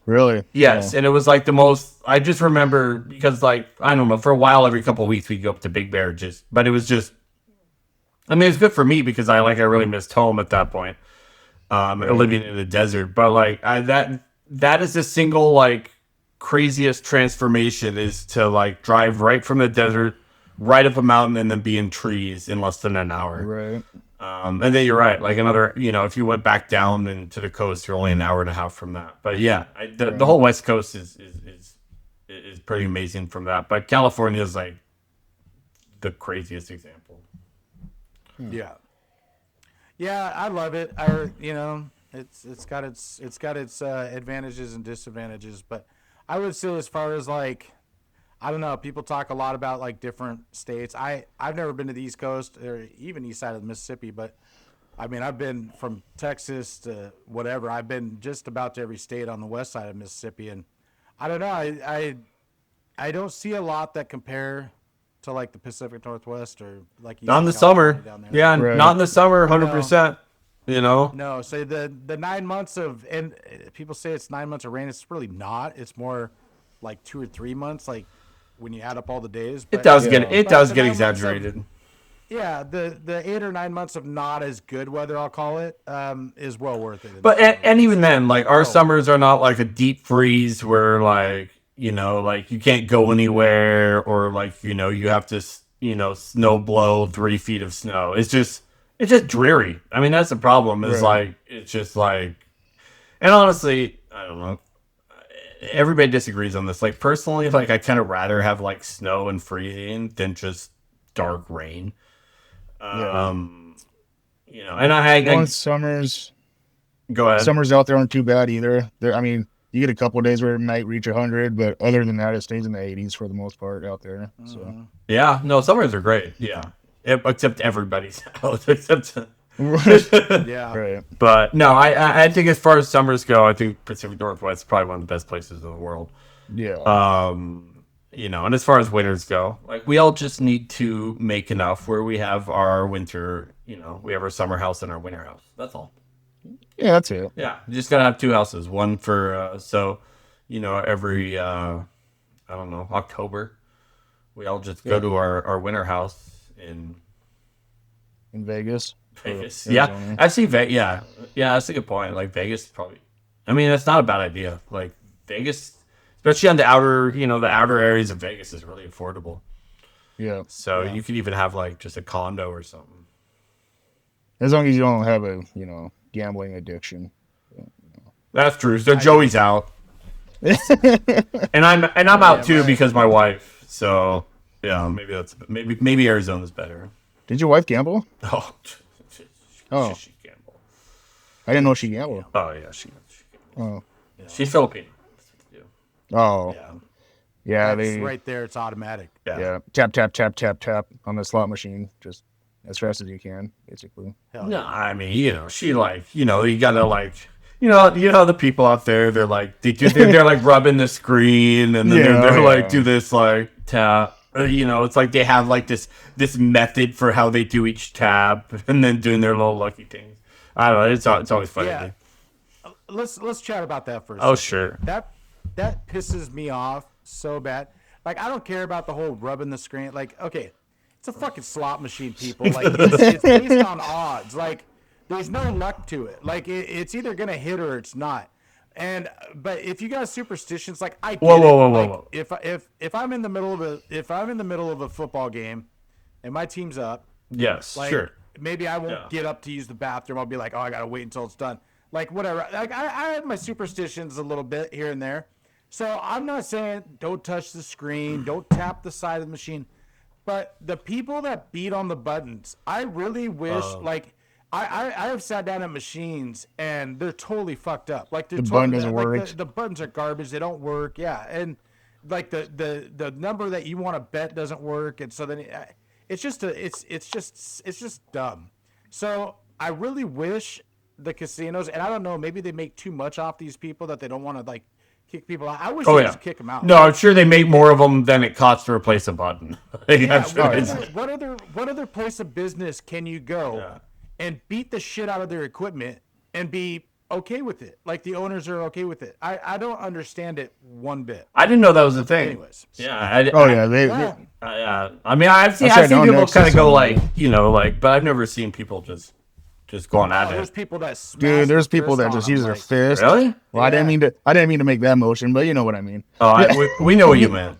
Really? Yes, and it was like the most. I just remember because, like, I don't know, for a while, every couple of weeks we'd go up to Big Bear, but it was just. I mean, it was good for me because I really missed home at that point, living in the desert. But like, that is the single like craziest transformation is to like drive right from the desert, right up a mountain, and then be in trees in less than an hour. Right. And then you're right. Like another, if you went back down and to the coast, you're only an hour and a half from that. But yeah, the whole West Coast is pretty amazing from that. But California is like the craziest example. Yeah. Yeah, I love it. It's got its advantages and disadvantages, but I would say as far as like, I don't know, people talk a lot about like different states. I've never been to the East Coast or even east side of the Mississippi, but I mean, I've been from Texas to whatever. I've been just about to every state on the west side of Mississippi, and I don't know. I don't see a lot that compare to like the Pacific Northwest or like Not in the California summer. down there. Yeah, Right. not in the summer, 100%. No, so the 9 months of, and people say it's 9 months of rain. It's really not. It's more like 2 or 3 months. Like when you add up all the days. It But, does Yeah. get it but does the get 9 months of- exaggerated. yeah, the 8 or 9 months of not as good weather, I'll call it, is well worth it. But and even then, like our Oh. summers are not like a deep freeze where like like you can't go anywhere or like you have to snow blow 3 feet of snow. It's just dreary. I mean that's the problem. Is Right. like it's just like, and honestly, I don't know. Everybody disagrees on this. Like personally, like I kind of rather have like snow and freezing than just dark rain. Yeah. And I Well, summers go ahead. summers out there aren't too bad either. I mean, you get a couple of days where it might reach 100, but other than that, it stays in the 80s for the most part out there. So Yeah, no, summers are great. Yeah, except everybody's out. Except, Yeah. right. but no, I think as far as summers go, I think Pacific Northwest is probably one of the best places in the world. Yeah. And as far as winters go, like we all just need to make enough where we have our winter. We have our summer house and our winter house. That's all. Yeah, that's it. Yeah, you just gotta have 2 houses. One for every I don't know, October, we all just go to our winter house in In Vegas. Vegas. Or Yeah, Arizona. actually, yeah, that's a good point. Like Vegas, is probably. I mean, that's not a bad idea. Like Vegas, especially on the outer areas of Vegas, is really affordable. Yeah. So you could even have like just a condo or something. As long as you don't have a, gambling addiction. That's true. So Joey's out, and I'm out too because my wife. So yeah, maybe Arizona's better. Did your wife gamble? Oh, Oh. she gamble. I didn't know she gambled. Oh yeah, she Oh. she's Filipino. Oh. Yeah, Yeah, That's right there. It's automatic. yeah. Tap, tap, tap, tap, tap on the slot machine. Just as fast as you can, basically. Hell No, yeah. I mean, she like, you gotta like, the people out there, they're like, they're like rubbing the screen and then Yeah, they're yeah. like, do this like tap. It's like they have like this method for how they do each tap and then doing their little lucky things. I don't know. It's always funny. Yeah. Let's chat about that for a Oh, second. sure. That pisses me off so bad. Like I don't care about the whole rubbing the screen. Like okay, it's a fucking slot machine, people. Like it's based on odds. Like there's no luck to it. Like it's either gonna hit or it's not. But if you got superstitions, like I get Whoa. it. Like, if I'm in the middle of a football game, and my team's up, Yes, like sure. maybe I won't get up to use the bathroom. I'll be like, oh, I gotta wait until it's done. Like whatever. Like I have my superstitions a little bit here and there. So I'm not saying don't touch the screen, don't tap the side of the machine, but the people that beat on the buttons, I really wish like. I have sat down at machines and they're totally fucked up. Like The button doesn't work. The buttons are garbage. They don't work. Yeah, and like the number that you want to bet doesn't work, and so then it's just dumb. So I really wish the casinos, and I don't know, maybe they make too much off these people that they don't want to like kick people out. I wish they just kick them out. No, I'm sure they make more of them than it costs to replace a button. Yeah, I'm sure it's- what other place of business can you go and beat the shit out of their equipment and be okay with it? Like the owners are okay with it. I don't understand it one bit. I didn't know that was a thing. Anyways. Yeah. Oh, yeah. I mean, I've seen no people nexus kind of go on like, but I've never seen people just going at There's it. people that smash Dude, there's their people fist that on just them, use their like, fist. Really? Well, I didn't mean to make that motion, but you know what I mean. Oh, we know what you meant,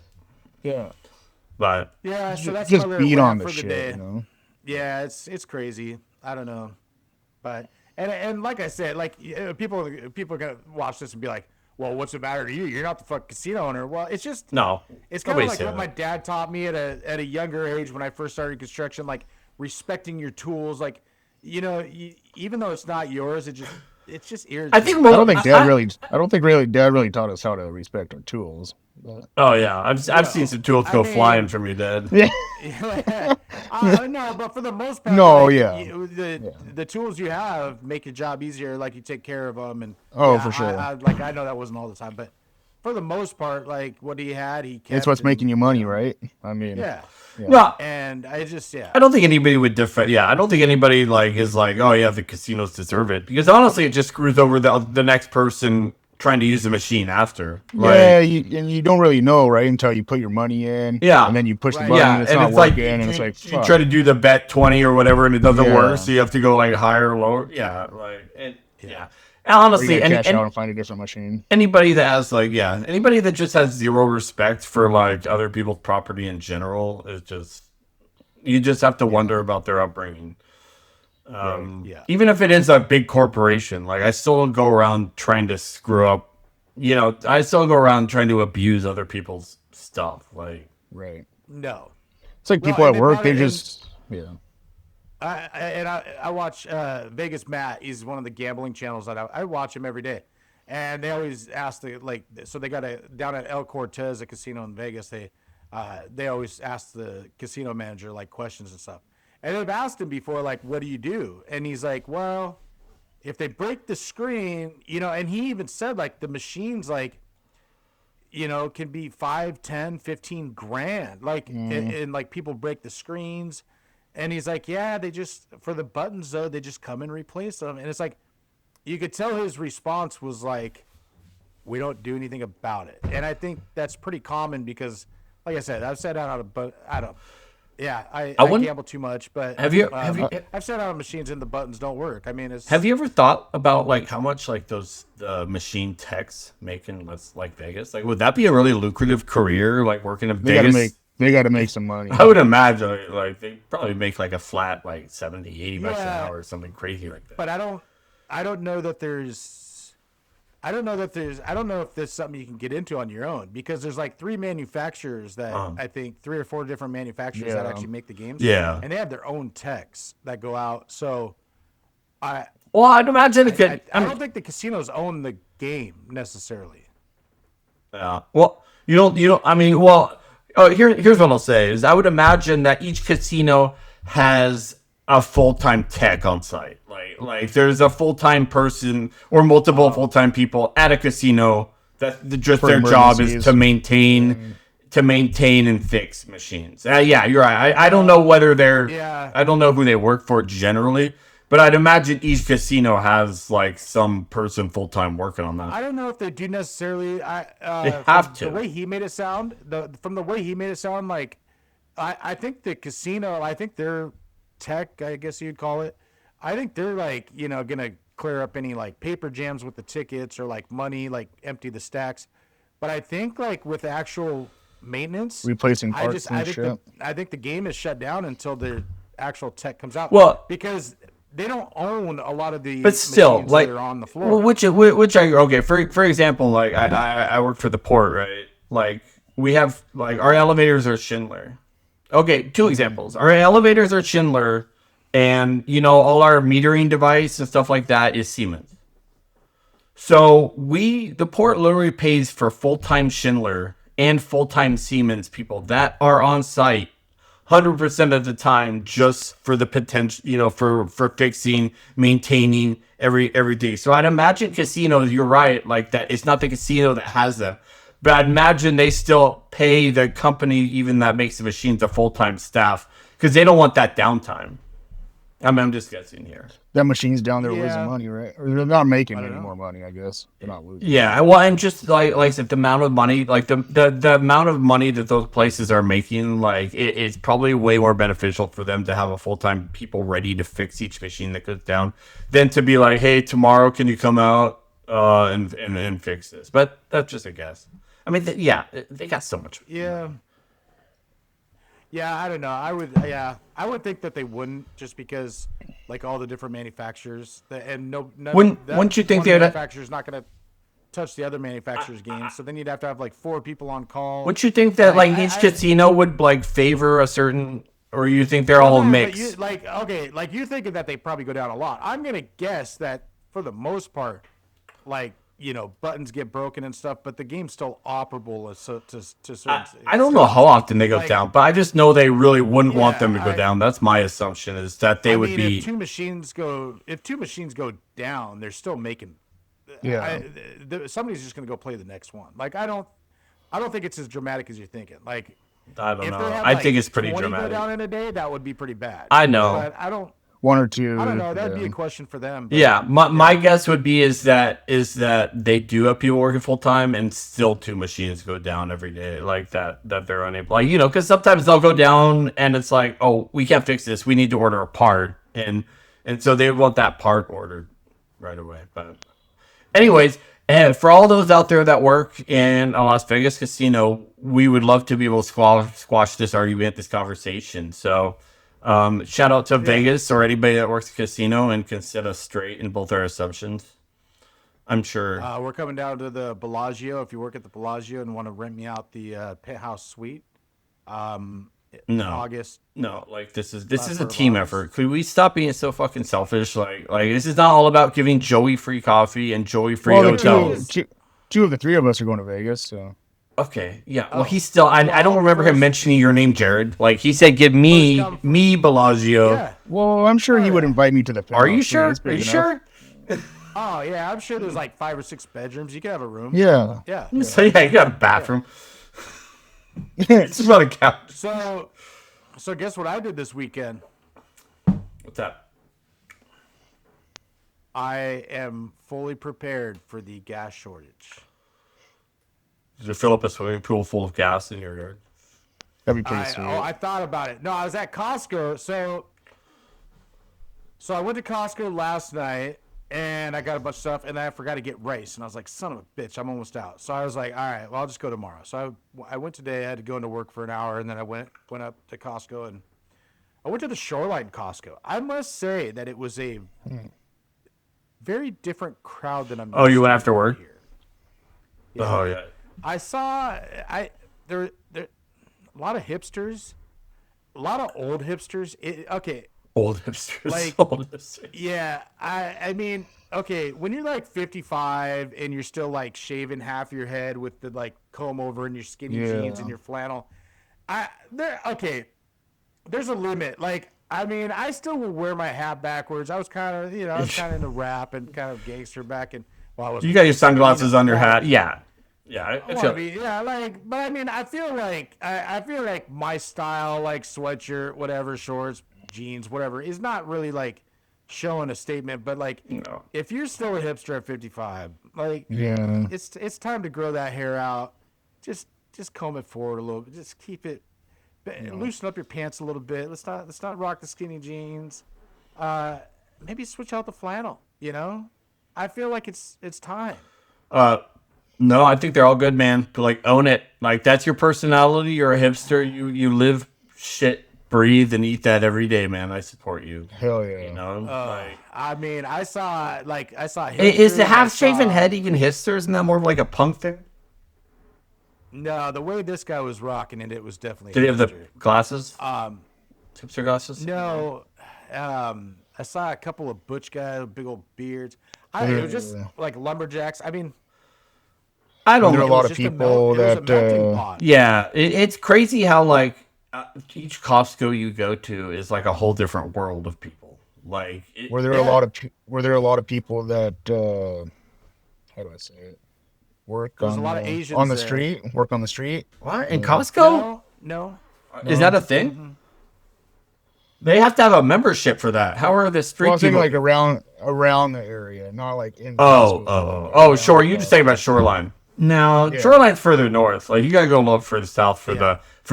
Yeah. but Yeah, so that's Just my little beat on rant the for shit, day. you know. Yeah, it's crazy. I don't know, but and like I said, like people are gonna watch this and be like, well, what's the matter to you? You're not the fucking casino owner. Well, it's just no, it's kind of nobody's like saying what my that. dad taught me at a younger age when I first started construction, like respecting your tools. Like, even though it's not yours, it's just irritating. I think I don't think Dad really taught us how to respect our tools. But Oh yeah, I've seen some tools go mean- flying from your dad. No, but for the most part, No, like, yeah. the tools you have make your job easier. Like you take care of them, and For sure. I know that wasn't all the time, but for the most part, like what he had, he kept. it's what's and- making you money, right? I mean, Yeah, No, and I don't think anybody would defend. Yeah, I don't think anybody is like, oh yeah, the casinos deserve it, because honestly, it just screws over the next person trying to use the machine after. Yeah, and you don't really know, right, until you put your money in. Yeah. And then you push the Right. button Yeah, and it's and not it's like working, and it's like, you fuck. try to do the bet 20 or whatever, and it doesn't Yeah. work, so you have to go like higher or lower. Yeah, like yeah. And Or you honestly, gotta cash out and find a different machine. anybody that has anybody that just has zero respect for like other people's property in general is just you just have to wonder about their upbringing. Yeah. Even if it is a big corporation, like I still don't go around trying to screw up. I still go around trying to abuse other people's stuff. Like, Right. No. It's like Well, people and at they work, brought they it in- just, yeah. I watch Vegas Matt. He's one of the gambling channels that I watch him every day, and they always ask so they got down at El Cortez, a casino in Vegas. They always ask the casino manager like questions and stuff, and they've asked him before like, what do you do? And he's like, well, if they break the screen, and he even said like the machines like, can be 5, 10, 15 grand, like, and like people break the screens. And he's like, yeah, they just, for the buttons, though, they just come and replace them. And it's like, you could tell his response was like, we don't do anything about it. And I think that's pretty common because, like I said, I've sat out on I gamble too much, but have you I've sat out on machines and the buttons don't work. I mean, have you ever thought about like how much like the machine techs make in like Vegas? Like, would that be a really lucrative career? Like working in Vegas? They gotta make some money. I would imagine like they probably make like a flat like 70, 80 bucks an hour or something crazy like that. But I don't know if there's something you can get into on your own because there's like 3 manufacturers that I think 3 or 4 different manufacturers that actually make the games. Yeah. And they have their own techs that go out. So I'd imagine it could. I don't think the casinos own the game necessarily. Yeah. Well, you don't. I mean, well, here's what I'll say is I would imagine that each casino has a full-time tech on site. Like there's a full-time person or multiple full-time people at a casino that just their job is to maintain and fix machines. Yeah, you're right. I don't know whether I don't know who they work for generally, but I'd imagine each casino has like some person full-time working on that. I don't know if they do necessarily. They have to. The way he made it sound, like I think the casino, I think their tech, I guess you'd call it, I think they're like, gonna clear up any like paper jams with the tickets or like money, like empty the stacks. But I think like with actual maintenance, replacing parts and shit. I think the game is shut down until the actual tech comes out. Well, because they don't own a lot of the but still machines like that are on the floor. Well, which are okay for example, like I work for the port, right? Like we have like our elevators are Schindler. Okay, 2 examples. Our elevators are Schindler, and all our metering device and stuff like that is Siemens. So the port literally pays for full-time Schindler and full-time Siemens people that are on site 100% of the time just for the potential, for fixing, maintaining everything. So I'd imagine casinos, you're right, like that. It's not the casino that has them. But I'd imagine they still pay the company even that makes the machines a full-time staff because they don't want that downtime. I mean, I'm just guessing here. That machine's down there losing money, right? Or they're not making any more money, I guess. They're not losing. Yeah, well, and just like I said, the amount of money, like the amount of money that those places are making, like it's probably way more beneficial for them to have a full-time people ready to fix each machine that goes down than to be like, hey, tomorrow can you come out and fix this? But that's just a guess. I mean, they got so much. Yeah, I don't know. I would think that they wouldn't just because, like, all the different manufacturers and wouldn't you think the manufacturer's not going to touch the other manufacturer's games? So then you'd have to have like 4 people on call. Wouldn't you think that each casino would like favor a certain, or you think they're all mixed? You're thinking that they probably go down a lot. I'm gonna guess that for the most part, like, buttons get broken and stuff, but the game's still operable to certain. I don't know how often they go down, but I just know they really wouldn't want them to go down. That's my assumption, is that they would be. If two machines go down, they're still making. Yeah. Somebody's just gonna go play the next one. Like I don't think it's as dramatic as you're thinking. Like I don't know. I think it's pretty dramatic. Go down in a day, that would be pretty bad. I know. But I don't. one or two. I don't know. That'd be a them. question for them. But, Yeah, my guess would be is that they do have people working full time and still 2 machines go down every day like that they're unable, like, you know, because sometimes they'll go down and it's like, oh, we can't fix this, we need to order a part, and so they want that part ordered right away. But anyways, and for all those out there that work in a Las Vegas casino, we would love to be able to squash this argument, this conversation. So shout out to Vegas or anybody that works at casino and can set us straight in both our assumptions. I'm sure. we're coming down to the Bellagio. If you work at the Bellagio and want to rent me out the penthouse suite, No. August. No, like this is Last a for team August. effort. Could we stop being so fucking selfish? Like this is not all about giving Joey free coffee and Joey free Well, the hotels. two of the three of us are going to Vegas, so Okay, yeah. Well, he's still. I don't remember him mentioning your name, Jared. Like he said, give me Bellagio. Yeah. well, I'm sure he would invite me to the. Are you penthouse, sure? it's Are big you enough. sure? Oh yeah, I'm sure there's like 5 or 6 bedrooms. You could have a room. Yeah. Yeah. So yeah, you got a bathroom. It's about a couch. So guess what I did this weekend? What's that? I am fully prepared for the gas shortage. Did you fill up a swimming pool full of gas in your yard? That'd be pretty sweet. I thought about it. No, I was at Costco. So I went to Costco last night and I got a bunch of stuff and then I forgot to get rice. And I was like, son of a bitch, I'm almost out. So I was like, all right, well, I'll just go tomorrow. So I went today. I had to go into work for an hour and then I went up to Costco and I went to the Shoreline Costco. I must say that it was a very different crowd than I'm Oh, you used went to after work? here. Oh yeah. I saw there a lot of hipsters, a lot of old hipsters. Okay, Old hipsters. Like- Old hipsters. yeah, I mean, okay, when you're like 55 and you're still like shaving half your head with the like comb over and your skinny Yeah. jeans and your flannel, there's a limit. Like, I mean, I still would wear my hat backwards. I was kind of, into rap and kind of gangster back in. Well, I was. You got your sunglasses on your hat. Yeah. Yeah. I Well, feel I mean, yeah, like, but I mean, I feel like my style, like sweatshirt, whatever, shorts, jeans, whatever, is not really like showing a statement. But like, No. if you're still a hipster at 55, like, Yeah. it's time to grow that hair out. Just comb it forward a little bit. Just keep it, loosen up your pants a little bit. Let's not rock the skinny jeans. Maybe switch out the flannel. You know, I feel like it's time. No, I think they're all good, man. But, like, own it. Like, that's your personality. You're a hipster. You live, shit, breathe, and eat that every day, man. I support you. Hell yeah. You know, like, I mean, I saw is hipsters, the I half-shaven saw- head even hipster? Isn't that more of like a punk thing? No, the way this guy was rocking it was definitely. Did he have the hipster. glasses? Hipster glasses? No, I saw a couple of butch guys with big old beards. It was just like lumberjacks. I mean, I don't There are a know. lot it of was just people it was a that, melting pot. Yeah, it's crazy how, like, each Costco you go to is like a whole different world of people. Like, Were there a lot of people that how do I say it? Work There was on a lot of the- Asians on the there. street. Work on the street. what? In Costco? No. Is that a thing? They have to have a membership for that. How are the street Well, I was thinking people? like around the area, not like in. Oh, Costco. sure. You just talking about Shoreline. No, Yeah. Shoreline's further north. Like, you gotta go a little further south for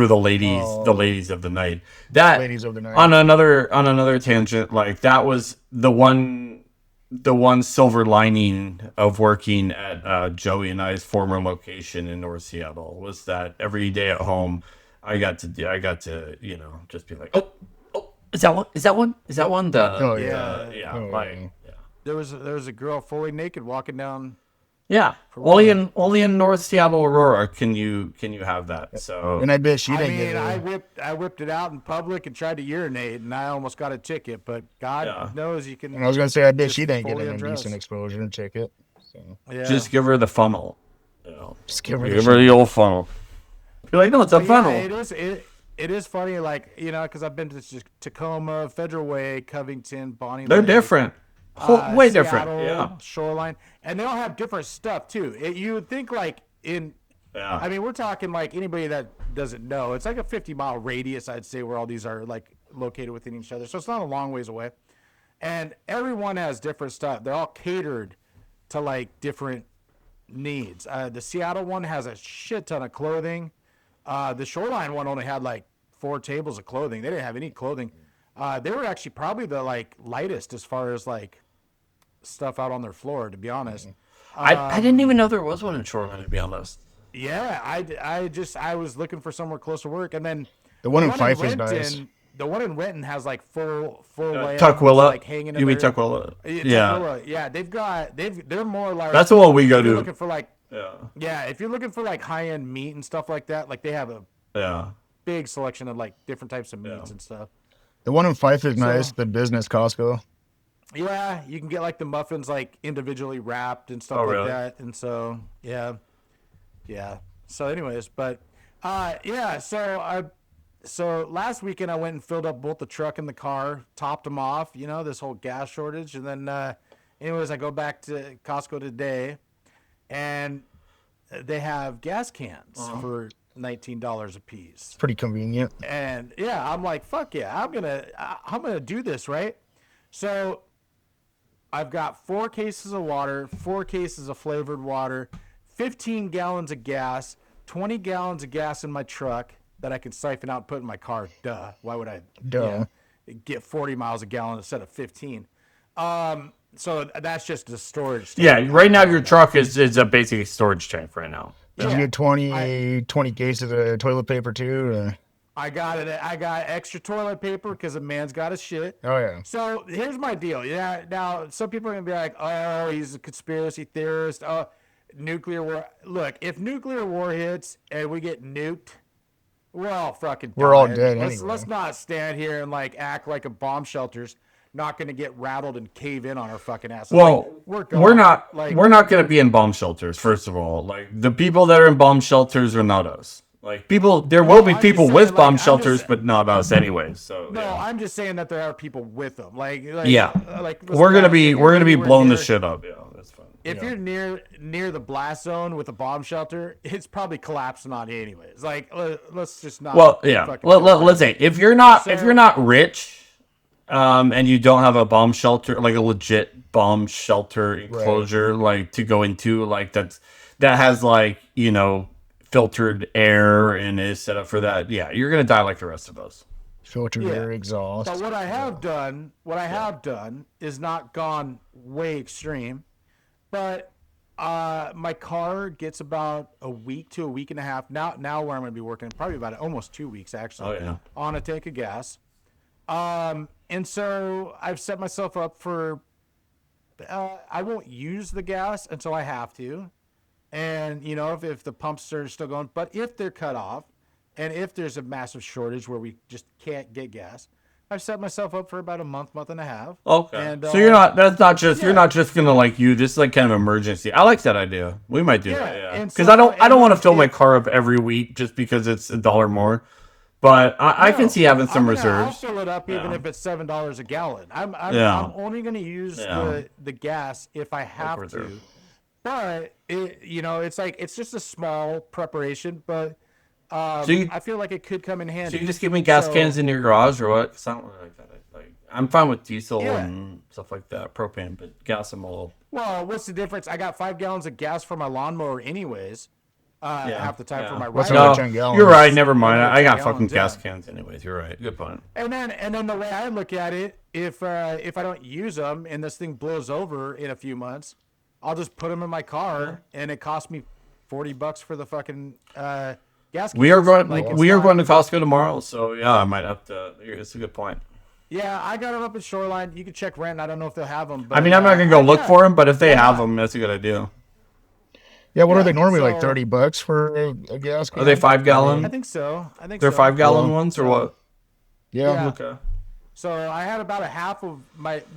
the ladies of the night. That Ladies of the night. on another tangent. Like, that was the one silver lining of working at Joey and I's former location in North Seattle was that every day at home, I got to just be like, oh, is that one? Oh Yeah. yeah. Like. There was a girl fully naked walking down. Yeah, only in North Seattle, Aurora can you have that. So And I bet she I didn't mean, get I whipped it out in public and tried to urinate, and I almost got a ticket. But God Yeah. knows you can. And I was gonna say I bet just she didn't get fully an undressed. indecent exposure and ticket. So Yeah. just give her the funnel. just give her Give her the old funnel. You're like, no, it's a funnel. It is funny, like, because I've been to Tacoma, Federal Way, Covington, Bonnie. They're Lake, different. Way different. Seattle, Yeah. Shoreline, and they all have different stuff too. You would think like Yeah. I mean, we're talking like anybody that doesn't know, it's like a 50-mile radius, I'd say, where all these are like located within each other. So it's not a long ways away. and everyone has different stuff. They're all catered to like different needs. The Seattle one has a shit ton of clothing. The Shoreline one only had like 4 tables of clothing. They didn't have any clothing. They were actually probably the like lightest as far as like stuff out on their floor, to be honest. I didn't even know there was one in Shoreline, to be honest. Yeah, I was looking for somewhere close to work, and then The one in Fife is nice. The one in Renton has like full layouts, Tukwila. like hanging in You mean there. Tukwila? Yeah, Tukwila. Yeah, they're more like, That's the one we go if you're to. looking for like, Yeah. if you're looking for like high end meat and stuff like that, like they have a Yeah. big selection of like different types of meats and stuff. The one in Fife is nice. The business Costco. Yeah, you can get like the muffins like individually wrapped and stuff like that, and so yeah. So anyways, but so last weekend I went and filled up both the truck and the car, topped them off. You know, this whole gas shortage, and then anyways, I go back to Costco today, and they have gas cans for $19 a piece. Pretty convenient. And yeah, I'm like, fuck yeah, I'm gonna do this, right? So I've got 4 cases of water, 4 cases of flavored water, 15 gallons of gas, 20 gallons of gas in my truck that I can siphon out and put in my car. Duh. Why would I get 40 miles a gallon instead of 15? So that's just a storage tank. Yeah, right now your truck is a basic storage tank right now. Did you get 20 cases of toilet paper too? Or? I got extra toilet paper because a man's got his shit. Oh yeah. So here's my deal. Yeah. Now some people are gonna be like, "Oh, he's a conspiracy theorist." Oh, nuclear war. Look, if nuclear war hits and we get nuked, we're all fucking. We're all dying. dead Let's, anyway. Let's not stand here and like act like a bomb shelter's not gonna get rattled and cave in on our fucking asses. Well, like, we're not like, gonna be in bomb shelters. First of all, like the people that are in bomb shelters are not us. Like people, there will be people with bomb shelters, but not us anyway. So no, I'm just saying that there are people with them. Like we're gonna be blowing the shit up. Yeah, that's fine. If you're near the blast zone with a bomb shelter, it's probably collapsing on you anyways. Like let's just not. Well, yeah. Let's say if you're not rich, and you don't have a bomb shelter, like a legit bomb shelter enclosure, like to go into, like that has like filtered air and is set up for that. Yeah, you're gonna die like the rest of us. Filtered air exhaust. But what I have done is not gone way extreme. But my car gets about a week to a week and a half now where I'm going to be working, probably about almost 2 weeks actually, on a tank of gas. And so I've set myself up for I won't use the gas until I have to. And, if the pumps are still going, but if they're cut off and if there's a massive shortage where we just can't get gas, I've set myself up for about a month and a half. Okay. And, so you're not just going to like use this is like kind of emergency. I like that idea. We might do that. Yeah. Because I don't want to fill my car up every week just because it's $1 more. But I can see having some reserves. I'll fill it up even if it's $7 a gallon. I'm only going to use the gas if I have to. But it's just a small preparation. But I feel like it could come in handy. So you just give me gas cans in your garage or what? It's not like that. I'm fine with diesel and stuff like that, propane, but gas I'm a little. Well, what's the difference? I got 5 gallons of gas for my lawnmower anyways. Half the time for my What's ride. 10 gallons? You're right. Never mind. I got fucking gas cans anyways. You're right. Good point. And then the way I look at it, if I don't use them and this thing blows over in a few months, I'll just put them in my car and it costs me $40 for the fucking gas cans. We are going to Costco tomorrow, so yeah, I might have to. It's a good point. Yeah, I got them up at Shoreline. You can check Rant. I don't know if they'll have them. But, I mean, I'm not gonna go look for them, but if they have them, that's a good idea. Yeah, what are they normally like $30 for a gas can? Are they 5 gallon? I think so. They're 5 gallon ones or what? Yeah. Okay. So I had about a half of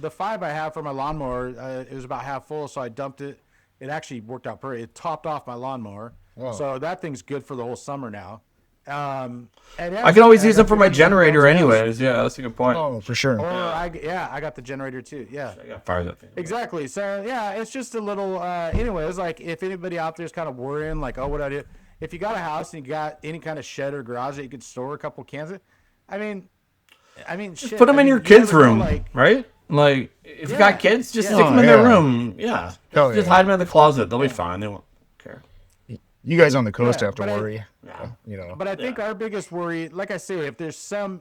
the 5 I have for my lawnmower. It was about half full, so I dumped it. It actually worked out pretty. It topped off my lawnmower, so that thing's good for the whole summer now. And I can always use them for my generator, anyways. Yeah, that's a good point. Oh, for sure. Or I got the generator too. Yeah, I got fire that thing. Exactly. So yeah, it's just a little. Anyways, like if anybody out there is kind of worrying, like, oh, what I do? If you got a house and you got any kind of shed or garage that you could store a couple cans of, I mean, just put them in your kids' room, right? Like, if you Yeah. got kids, just Yeah. stick them in their Yeah. room. Yeah. Hell Just yeah. hide them in the closet. They'll be fine. They won't care. You guys on the coast Yeah, have to but worry. Yeah. You know. But I think our biggest worry, like I say, if there's some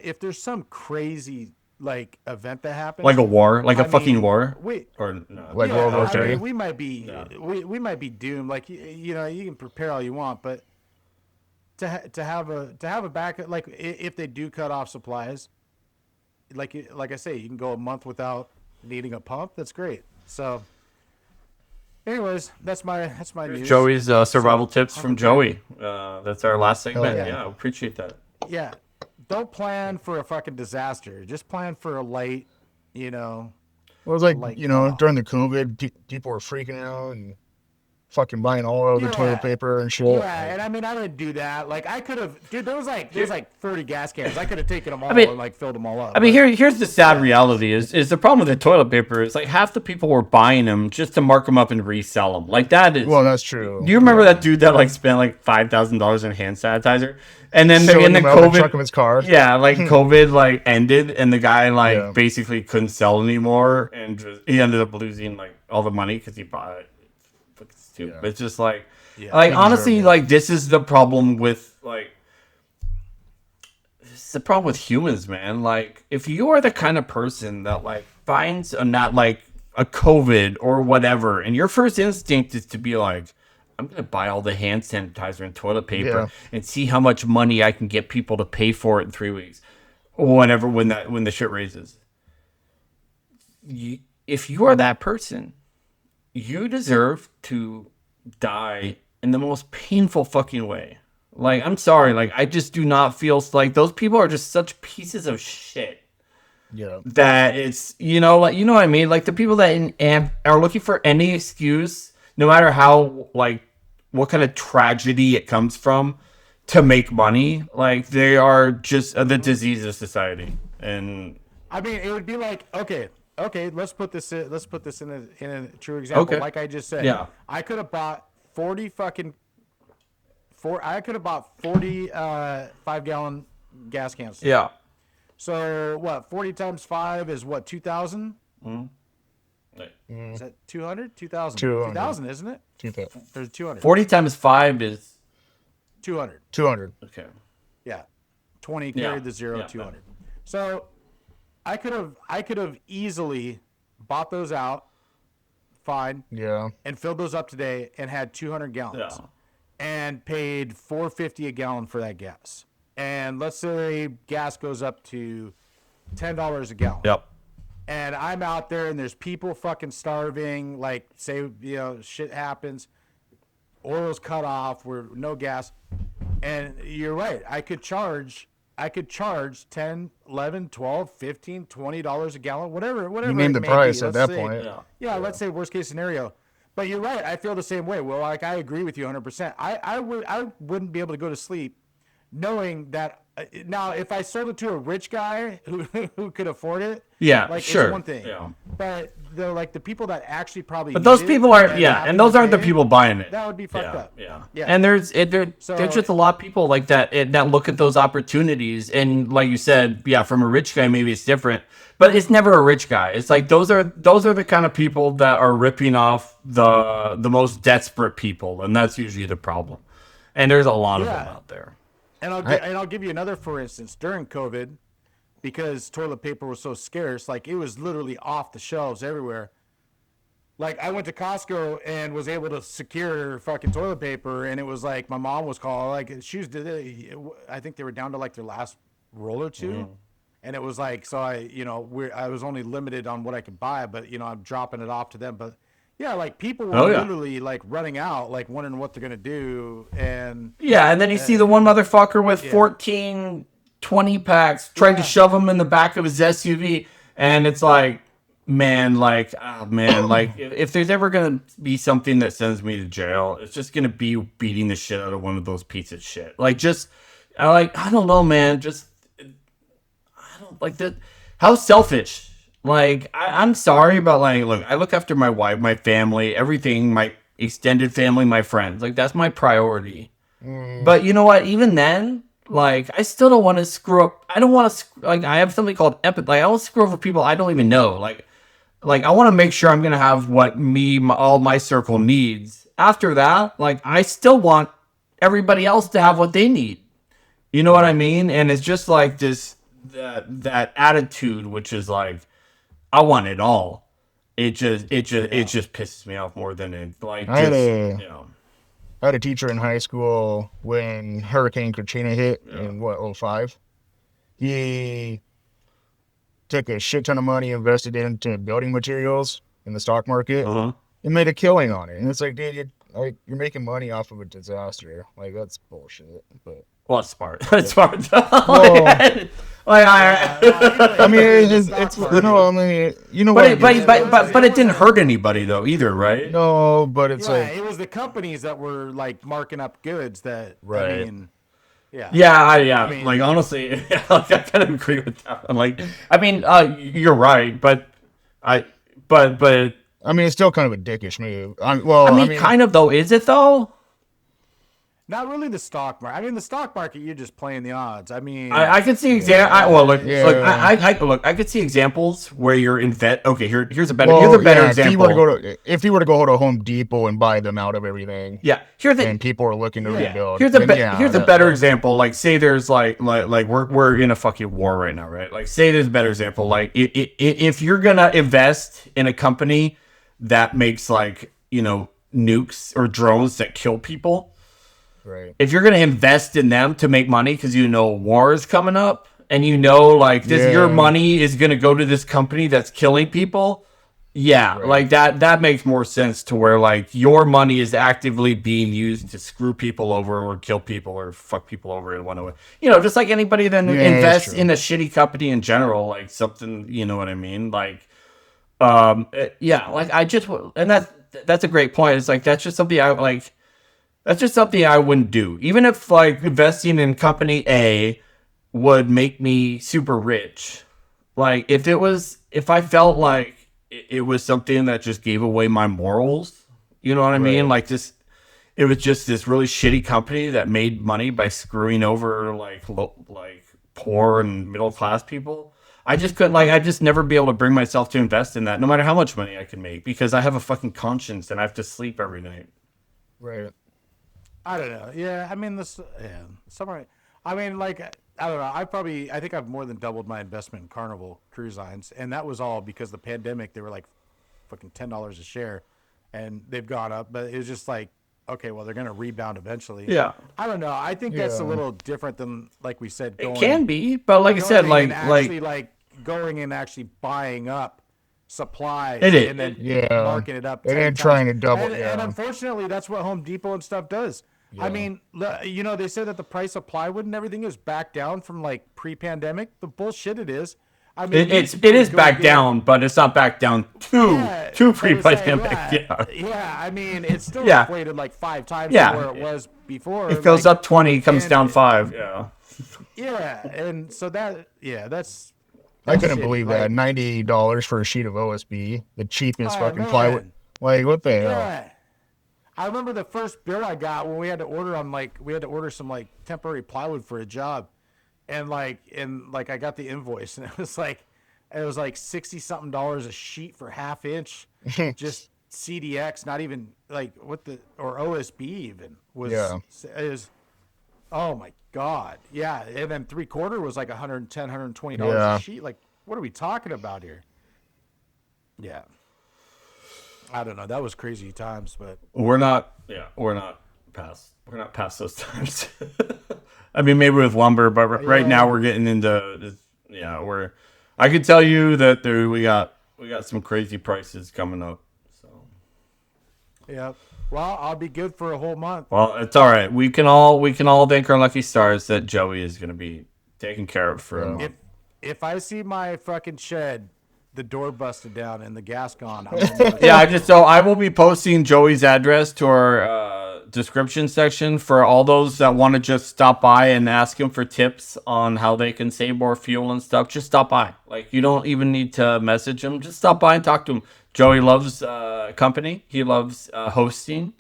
crazy like event that happens, Like a war? Like a I fucking mean, war? we Or no? Like World War I III? mean, we might be we might be doomed. Like you know, you can prepare all you want, but to have a backup, like if they do cut off supplies, like I say, you can go a month without needing a pump. That's great. So, anyways, that's my news. Joey's survival tips from Joey. That's our last segment. yeah. Yeah, appreciate that. Yeah, don't plan for a fucking disaster. Just plan for a light, you know. Well, it was like, Like, you know, during the COVID, people were freaking out and fucking buying all of the toilet paper and shit. Yeah, and I mean, I didn't do that. Like, I could have, dude. There was like 30 gas cans. I could have taken them all and like filled them all up. I mean, here's the sad reality is the problem with the toilet paper is like half the people were buying them just to mark them up and resell them. Like that is. Well, that's true. Do you remember that dude that like spent like $5,000 in hand sanitizer, and then Showing in the him out of the COVID, trunk of his car. yeah, like COVID like ended, and the guy like Yeah. basically couldn't sell anymore, and he ended up losing like all the money because he bought it. Fucking stupid. Yeah. But it's just like, Yeah. like honestly, deserve it. like this is the problem with like. It's the problem with humans, man. Like, if you are the kind of person that like finds a not like a COVID or whatever, and your first instinct is to be like, I'm gonna buy all the hand sanitizer and toilet paper Yeah. and see how much money I can get people to pay for it in 3 weeks, or whatever when the shit raises. If you are that person, you deserve to die in the most painful fucking way. Like, I'm sorry, like I just do not feel like those people are just such pieces of shit Yeah. that it's, you know, like, you know what I mean? Like the people that are looking for any excuse, no matter how, like, what kind of tragedy it comes from, to make money, like they are just the disease of society. And I mean, it would be like, okay, let's put this in a true example. Okay. Like I just said, Yeah. I could have bought 40 5-gallon gas cans. yeah, So what? 40 times 5 is what? 2,000? Is that 200? 2,000. 200. 2,000, isn't it? 200. There's 200. 40 times 5 is 200. 200. okay. Yeah. 20 Yeah. carried the zero, Yeah. 200. So I could have easily bought those out, fine, Yeah. and filled those up today and had 200 gallons. Yeah. And paid $4.50 a gallon for that gas. And let's say gas goes up to $10 a gallon. Yep. And I'm out there and there's people fucking starving, like say, you know, shit happens, oil's cut off, we're no gas. And you're right, I could charge 10, 11, 12, 15, $20 a gallon, whatever You name it the may price be. at Let's that say- point. Yeah, let's say worst case scenario. But you're right, I feel the same way. Well, like I agree with you 100%. I wouldn't be able to go to sleep knowing that now if I sold it to a rich guy who could afford it, Yeah, like sure. it's one thing. Yeah. But the people that actually probably But those need it people aren't, and yeah, happen and those to aren't the pay, people buying it. that would be fucked up. Yeah. Yeah. And there's So- just a lot of people like that that look at those opportunities, and like you said, yeah, from a rich guy maybe it's different, but it's never a rich guy. It's like those are the kind of people that are ripping off the most desperate people, and that's usually the problem. And there's a lot of them Yeah. out there. And I'll give you another for instance. During COVID, because toilet paper was so scarce, like it was literally off the shelves everywhere. Like I went to Costco and was able to secure fucking toilet paper, and it was like my mom was calling, like I think they were down to like their last roll or two, and it was like so I was only limited on what I could buy, but I'm dropping it off to them, but. Yeah, like people were literally like running out, like wondering what they're gonna do, and Yeah, and then you see the one motherfucker with 14, 20 packs trying to shove them in the back of his SUV, and it's like, man, like, like if there's ever gonna be something that sends me to jail, it's just gonna be beating the shit out of one of those pieces of shit. Like, I don't know, man, I don't like that. How selfish. Like, I'm sorry, but like, look, I look after my wife, my family, everything, my extended family, my friends. Like, that's my priority. But you know what? Even then, like, I still don't want to screw up. I don't want to, like, I have something called empathy. Like, I don't screw over people I don't even know. Like, like I want to make sure I'm gonna have what all my circle needs. After that, like I still want everybody else to have what they need. You know what I mean? And it's just like that attitude, which is like, I want it all. It just pisses me off more than it like. I had a teacher in high school when Hurricane Katrina hit in '05. He took a shit ton of money, invested into building materials in the stock market, and made a killing on it. And it's like, dude, you're making money off of a disaster. Like, that's bullshit. But well, it's smart. It's smart. Well, I mean, it's no, I mean, you know what? But it didn't hurt anybody though either, right? No, but it's like it was the companies that were like marking up goods that. Right. I mean, I mean, like honestly, like, I kind of agree with that. I'm like, I mean, you're right, but I mean, it's still kind of a dickish move. I mean, kind of though. Is it though? not really the stock market. I mean, the stock market, you're just playing the odds. I mean, I can see examples. I could see examples where you're Okay, here's a better example. If you were to go to Home Depot and buy them out of everything, and people are looking to rebuild. Here's a better example. Like, say there's like we're in a fucking war right now, right? Like, say there's a better example. Like, if you're gonna invest in a company that makes like nukes or drones that kill people. Right. If you're going to invest in them to make money because war is coming up and your money is going to go to this company that's killing people, like that makes more sense to where like your money is actively being used to screw people over or kill people or fuck people over in one way. Just like anybody that invests in a shitty company in general, like something, you know what I mean? Like, like I just, and that's a great point. It's like, that's just something I wouldn't do. Even if like investing in company A would make me super rich. Like if I felt like it was something that just gave away my morals, you know what I mean? Like it was just this really shitty company that made money by screwing over like poor and middle class people. I just couldn't I just never be able to bring myself to invest in that, no matter how much money I can make, because I have a fucking conscience and I have to sleep every night. Right. I don't know. Yeah, I mean summary. I mean, like, I don't know. I think I've more than doubled my investment in Carnival Cruise Lines, and that was all because the pandemic. They were like fucking $10 a share, and they've gone up. But it was just like, okay, well, they're gonna rebound eventually. Yeah. I don't know. I think that's a little different than, like we said. It can be, but like I said, like going and actually buying up supplies and then marking it up and then trying to double and unfortunately that's what Home Depot and stuff does. I mean, they say that the price of plywood and everything is back down from like pre-pandemic. The bullshit it is. I mean, it is back down, but it's not back down to pre-pandemic. I mean, it's still inflated like 5 times where it was before. It goes up 20, comes down 5. And so that's. I couldn't believe that $98 for a sheet of OSB, the cheapest fucking plywood. Like, what the hell? I remember the first bill I got when we had to order some like temporary plywood for a job, and I got the invoice, and it was like $60 something a sheet for ½ inch, just CDX, not even like or OSB even was. It was, oh my God, and then 3/4 was like $110, $120 a sheet. Like, what are we talking about here? Yeah. I don't know. That was crazy times, but we're not past those times. I mean, maybe with lumber, but right now we're getting into I could tell you that we got some crazy prices coming up. So yeah. Well, I'll be good for a whole month. Well, it's all right. We can all thank our lucky stars that Joey is going to be taken care of for a month. If I see my fucking shed, the door busted down and the gas gone. I will be posting Joey's address to our description section for all those that want to just stop by and ask him for tips on how they can save more fuel and stuff. Just stop by. Like, you don't even need to message him. Just stop by and talk to him. Joey loves company. He loves hosting.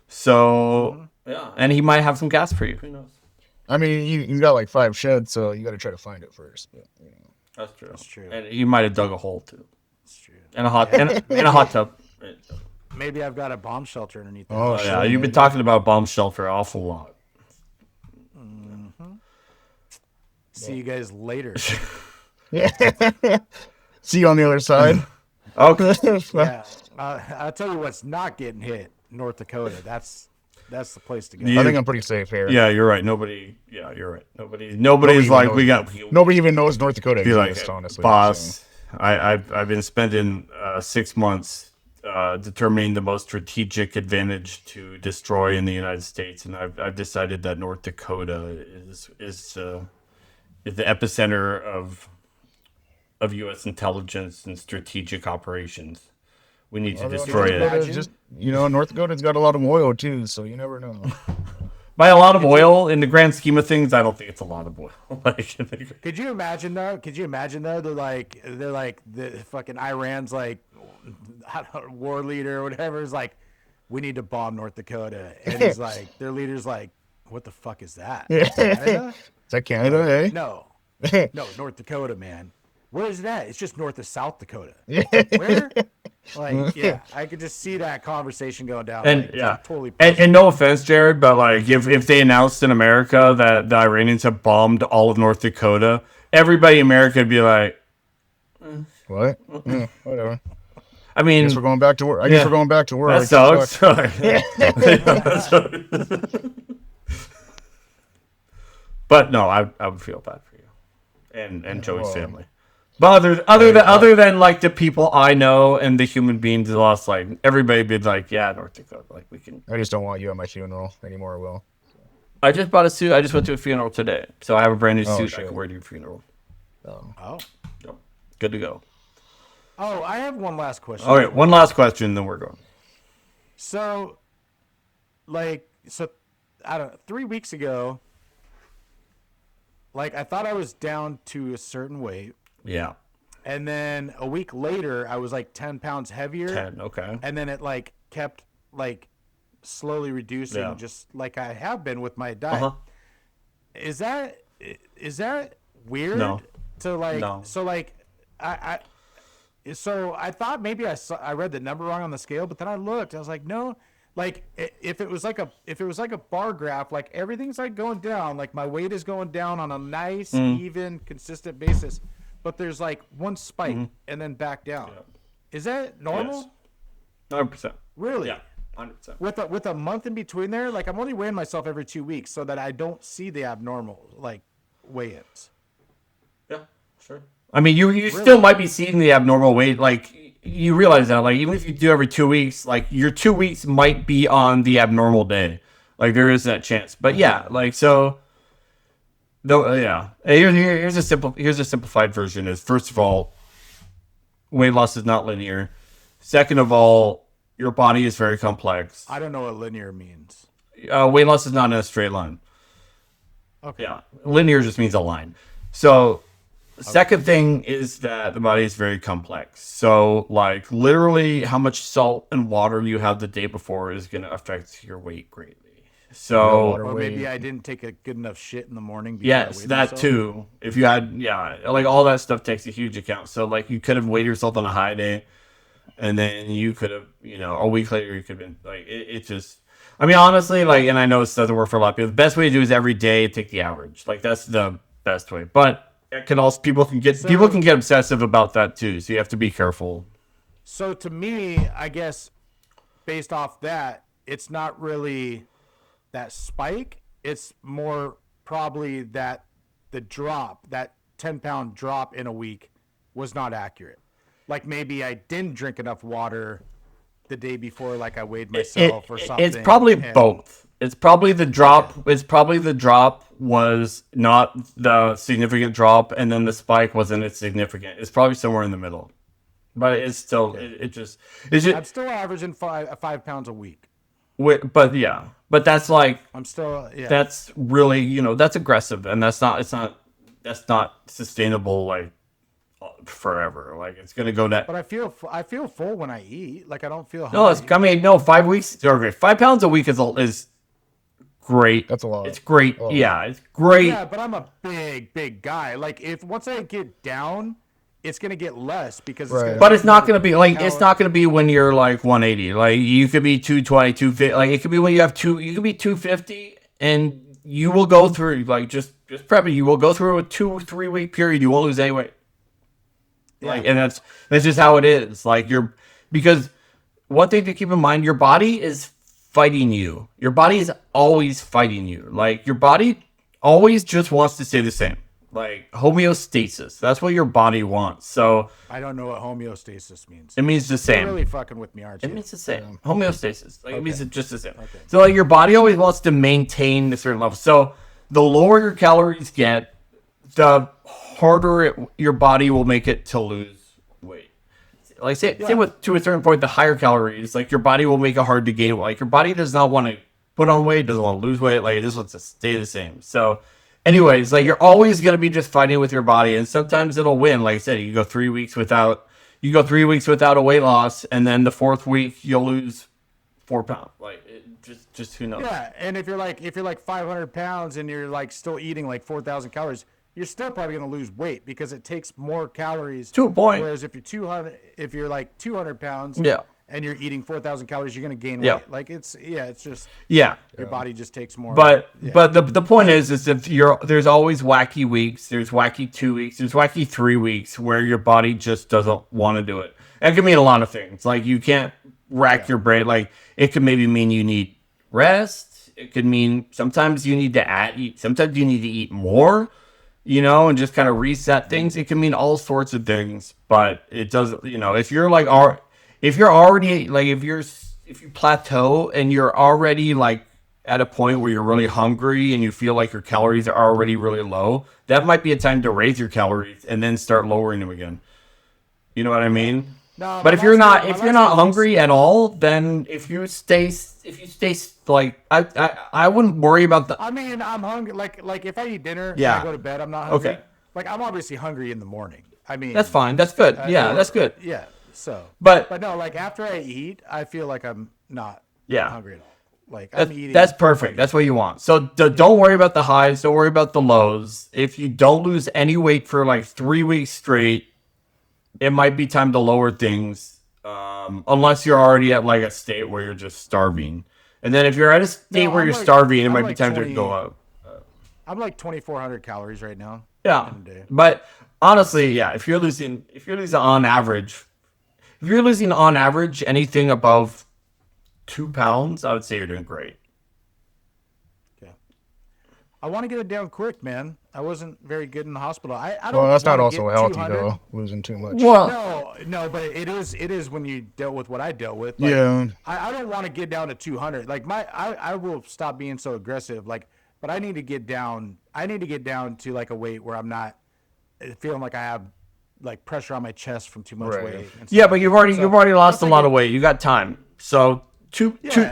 So and he might have some gas for you. Who knows? I mean, you got like 5 sheds, so you got to try to find it first. But, That's true. And he might have dug a hole too. true. And a hot and a hot tub. Maybe I've got a bomb shelter underneath that. Oh, Oh, yeah, shit, you've been maybe. talking about bomb shelter an awful lot. See you guys later. See you on the other side. Okay. Yeah, I'll tell you what's not getting hit. North Dakota. That's the place to go. I think I'm pretty safe here. Yeah, you're right. Yeah, you're right. Nobody's even like, knows. we got. Nobody even knows North Dakota Be like, exists, honestly. boss. I've been spending 6 months determining the most strategic advantage to destroy in the United States, and I've decided that North Dakota is the epicenter of U.S. intelligence and strategic operations. We need to destroy it. Imagine- Just North Dakota's got a lot of oil too, so you never know. By a lot of oil, in the grand scheme of things, I don't think it's a lot of oil. Could you imagine though? They're like the fucking Iran's like, I don't know, war leader or whatever is like, we need to bomb North Dakota, and he's like, their leader's like, what the fuck is that? Canada? Is that Canada, eh? No, North Dakota, man. Where is that? It's just north of South Dakota. Where? Like, yeah, I could just see that conversation going down. And like, yeah, totally. and no offense, Jared, but like if they announced in America that the Iranians have bombed all of North Dakota, everybody in America would be like, What? Whatever. I mean, Guess we're going back to work. I guess we're going back to work. that sucks. But no, I would feel bad for you and Joey's family. But other than like the people I know and the human beings lost, like everybody be like, yeah, North Dakota, like we can. I just don't want you at my funeral anymore, Will. I just bought a suit. I just went to a funeral today, so I have a brand new suit I shit. can wear to your funeral. Oh. Yep. Good to go. Oh, I have one last question. All right, one last question, then we're going. So, I don't know, 3 weeks ago, like I thought I was down to a certain weight, Yeah. and then a week later I was like 10 pounds heavier. 10. Okay. And then it like kept like slowly reducing, Yeah. just like I have been with my diet. Uh-huh. Is that weird? No. To like, No. so like, so I thought maybe I read the number wrong on the scale, but then I looked. I was like, no. Like if it was like a bar graph, like everything's like going down. Like my weight is going down on a nice, even, consistent basis. But there's like one spike and then back down. Yeah. Is that normal? Yes. 100%. Really? Yeah. 100%. With a month in between there, like I'm only weighing myself every 2 weeks so that I don't see the abnormal like weigh-ins. Yeah, sure. I mean, you still might be seeing the abnormal weight. Like, you realize that, like, even if you do every 2 weeks, like, your 2 weeks might be on the abnormal day. Like, there is that chance. But yeah, like, so, though, yeah. Here's a simplified version. Is first of all, weight loss is not linear. Second of all, your body is very complex. I don't know what linear means. Weight loss is not in a straight line. Okay. Yeah, linear just means a line. So, second thing is that the body is very complex. So, like, literally how much salt and water you have the day before is going to affect your weight greatly. So, Or maybe I didn't take a good enough shit in the morning. Before I yes, weighed that myself. too. If you had, like, all that stuff takes a huge account. So, like, you could have weighed yourself on a high day, and then you could have, a week later, you could have been, like, it just, I mean, honestly, like, and I know this doesn't work for a lot of people. The best way to do is every day take the average. Like, that's the best way. But it can also, people can get obsessive about that too. So you have to be careful. So to me, I guess, based off that, it's not really that spike. It's more probably that the drop, that 10-pound drop in a week, was not accurate. Like maybe I didn't drink enough water the day before, like I weighed myself or something. It's probably both. It's probably the drop. Okay. It's probably the drop was not the significant drop, and then the spike wasn't as significant. It's probably somewhere in the middle. But it's still, it's just. I'm still averaging 5 pounds a week. But yeah, but that's like. I'm still, yeah. That's really, that's aggressive, and that's not sustainable, like, forever. Like, it's gonna go that. But I feel full when I eat. Like I don't feel hungry. No, 5 weeks. Okay, 5 pounds a week is great. That's a lot. It's great. Yeah, it's great. Yeah, but I'm a big guy. Like once I get down it's gonna get less because Right. it's gonna But it's not going to be like How- it's not going to be when you're like 180. Like you could be 220, 250. Like it could be when you have you could be 250, and you will go through like just prep it. You will go through a 2-3 week period. You won't lose any weight. Like, and that's just how it is. Like because one thing to keep in mind, your body is fighting you. Your body is always fighting you. Like your body always just wants to stay the same. Like homeostasis. That's what your body wants. So I don't know what homeostasis means. it means the You're same. really fucking with me, aren't you? It means the same. Homeostasis. Like, it means it's just the same. So like your body always wants to maintain a certain level. So the lower your calories get, the harder your body will make it to lose weight. Like say with to a certain point, the higher calories, like your body will make it hard to gain weight. Like your body does not want to put on weight, doesn't want to lose weight. Like it just wants to stay the same. So anyways, like you're always gonna be just fighting with your body, and sometimes it'll win. Like I said, you go 3 weeks without a weight loss, and then the 4th week you'll lose 4 pounds. Like just who knows? Yeah, and if you're like 500 pounds and you're like still eating like 4,000 calories, you're still probably gonna lose weight because it takes more calories To a point. Whereas if you're like 200 pounds, Yeah. and you're eating 4,000 calories, you're gonna gain Yeah. weight. Like it's just Yeah. your body just takes more. But the point is if there's always wacky weeks, there's wacky 2 weeks, there's wacky 3 weeks where your body just doesn't want to do it. That could mean a lot of things. Like you can't rack your brain. Like it could maybe mean you need rest. It could mean sometimes you need to eat. Sometimes you need to eat more, and just kind of reset things. It can mean all sorts of things. But it doesn't. If you're like if you plateau and you're already like at a point where you're really hungry and you feel like your calories are already really low, that might be a time to raise your calories and then start lowering them again. You know what I mean? No, But if you're not hungry at all, then if you stay like I wouldn't worry about the. I mean, I'm hungry. Like if I eat dinner and Yeah. I go to bed, I'm not hungry. Okay. Like I'm obviously hungry in the morning. I mean, That's fine. That's good. Yeah, that's good. Yeah. So. But no, like after I eat, I feel like I'm not Yeah. hungry at all. Like I'm eating. That's perfect. That's what you want. So don't worry about the highs. Don't worry about the lows. If you don't lose any weight for like 3 weeks straight, it might be time to lower things. Unless you're already at like a state where you're just starving. And then if you're at a state where you're starving, it might be time to go up. I'm like 2,400 calories right now. Yeah. in a day. But honestly, yeah, if you're losing on average, anything above 2 pounds, I would say you're doing great. Yeah. I want to get it down quick, man. I wasn't very good in the hospital. I don't. Well, that's not wanna also get healthy 200. though, losing too much. Well, No, but it is when you dealt with what I dealt with. Like, Yeah. I don't want to get down to 200. Like I will stop being so aggressive. Like, but I need to get down. I need to get down to like a weight where I'm not feeling like I have like pressure on my chest from too much Right. weight. and stuff. yeah, but you've already lost a like lot of weight. You got time. So two so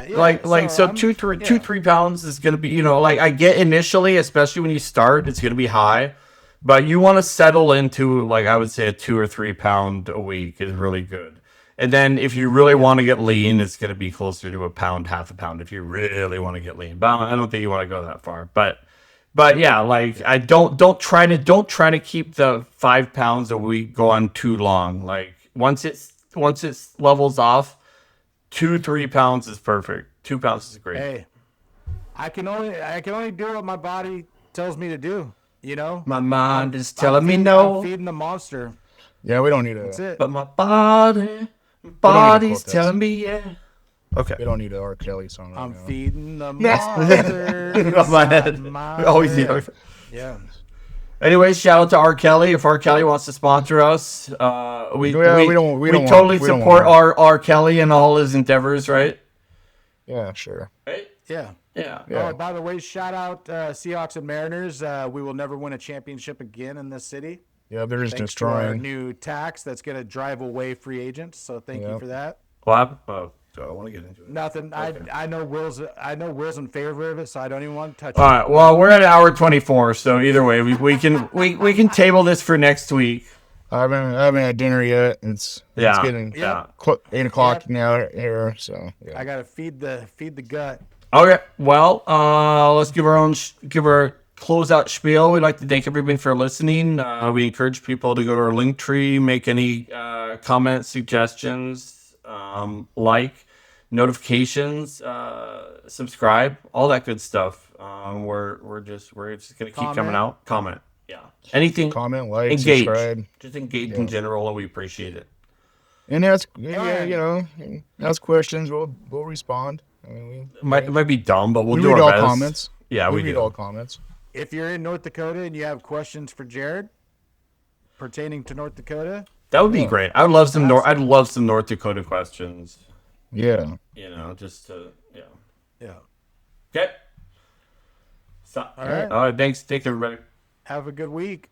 3 pounds is gonna be, like I get initially, especially when you start, it's gonna be high. But you want to settle into like I would say a 2 or 3 pound a week is really good. And then if you really want to get lean, it's gonna be closer to a pound, half a pound if you really want to get lean. But I don't think you want to go that far. But yeah, like I don't try to keep the 5 pounds a week going too long. Like once it levels off, 2-3 pounds is perfect. 2 pounds is great. Hey, I can only do what my body tells me to do. My mind is telling me no, I'm feeding the monster. Yeah, we don't need That's a it. but my body's quote telling me yeah. Okay. we don't need a R. Kelly song right I'm now. feeding the monster. Got my head. inside my Always head. yeah. Yeah. Anyways, shout out to R. Kelly. If R. Kelly wants to sponsor us, we totally we don't support want R. Kelly and all his endeavors, right? Yeah, sure. Right? Yeah. Yeah. Yeah. Oh, by the way, shout out Seahawks and Mariners. We will never win a championship again in this city. Yeah, they're just Thanks to our destroying. new tax that's going to drive away free agents. So thank you Yep. for that. Well, I want to get into it. Nothing. I know Will's in favor of it, so I don't even want to touch All it. right. Well, we're at hour 24, so either way, we can table this for next week. I haven't had dinner yet. It's getting Yeah. 8 o'clock now here, so yeah. I got to feed the gut. Okay. Well, let's give our closeout spiel, we'd like to thank everybody for listening. We encourage people to go to our link tree, make any comments, suggestions, like, notifications, subscribe, all that good stuff. We're just gonna keep coming out. Comment, yeah, anything. Comment, like, engage, subscribe. just engage in general, and we appreciate it. And ask, ask questions. We'll respond. I mean, It might be dumb, but we'll we do read our all best. comments. Yeah, we read do. all comments. If you're in North Dakota and you have questions for Jared pertaining to North Dakota, That would be great. I'd love some North Dakota questions. Yeah. Just to yeah. Okay. So, All right. All right. Thanks everybody. Have a good week.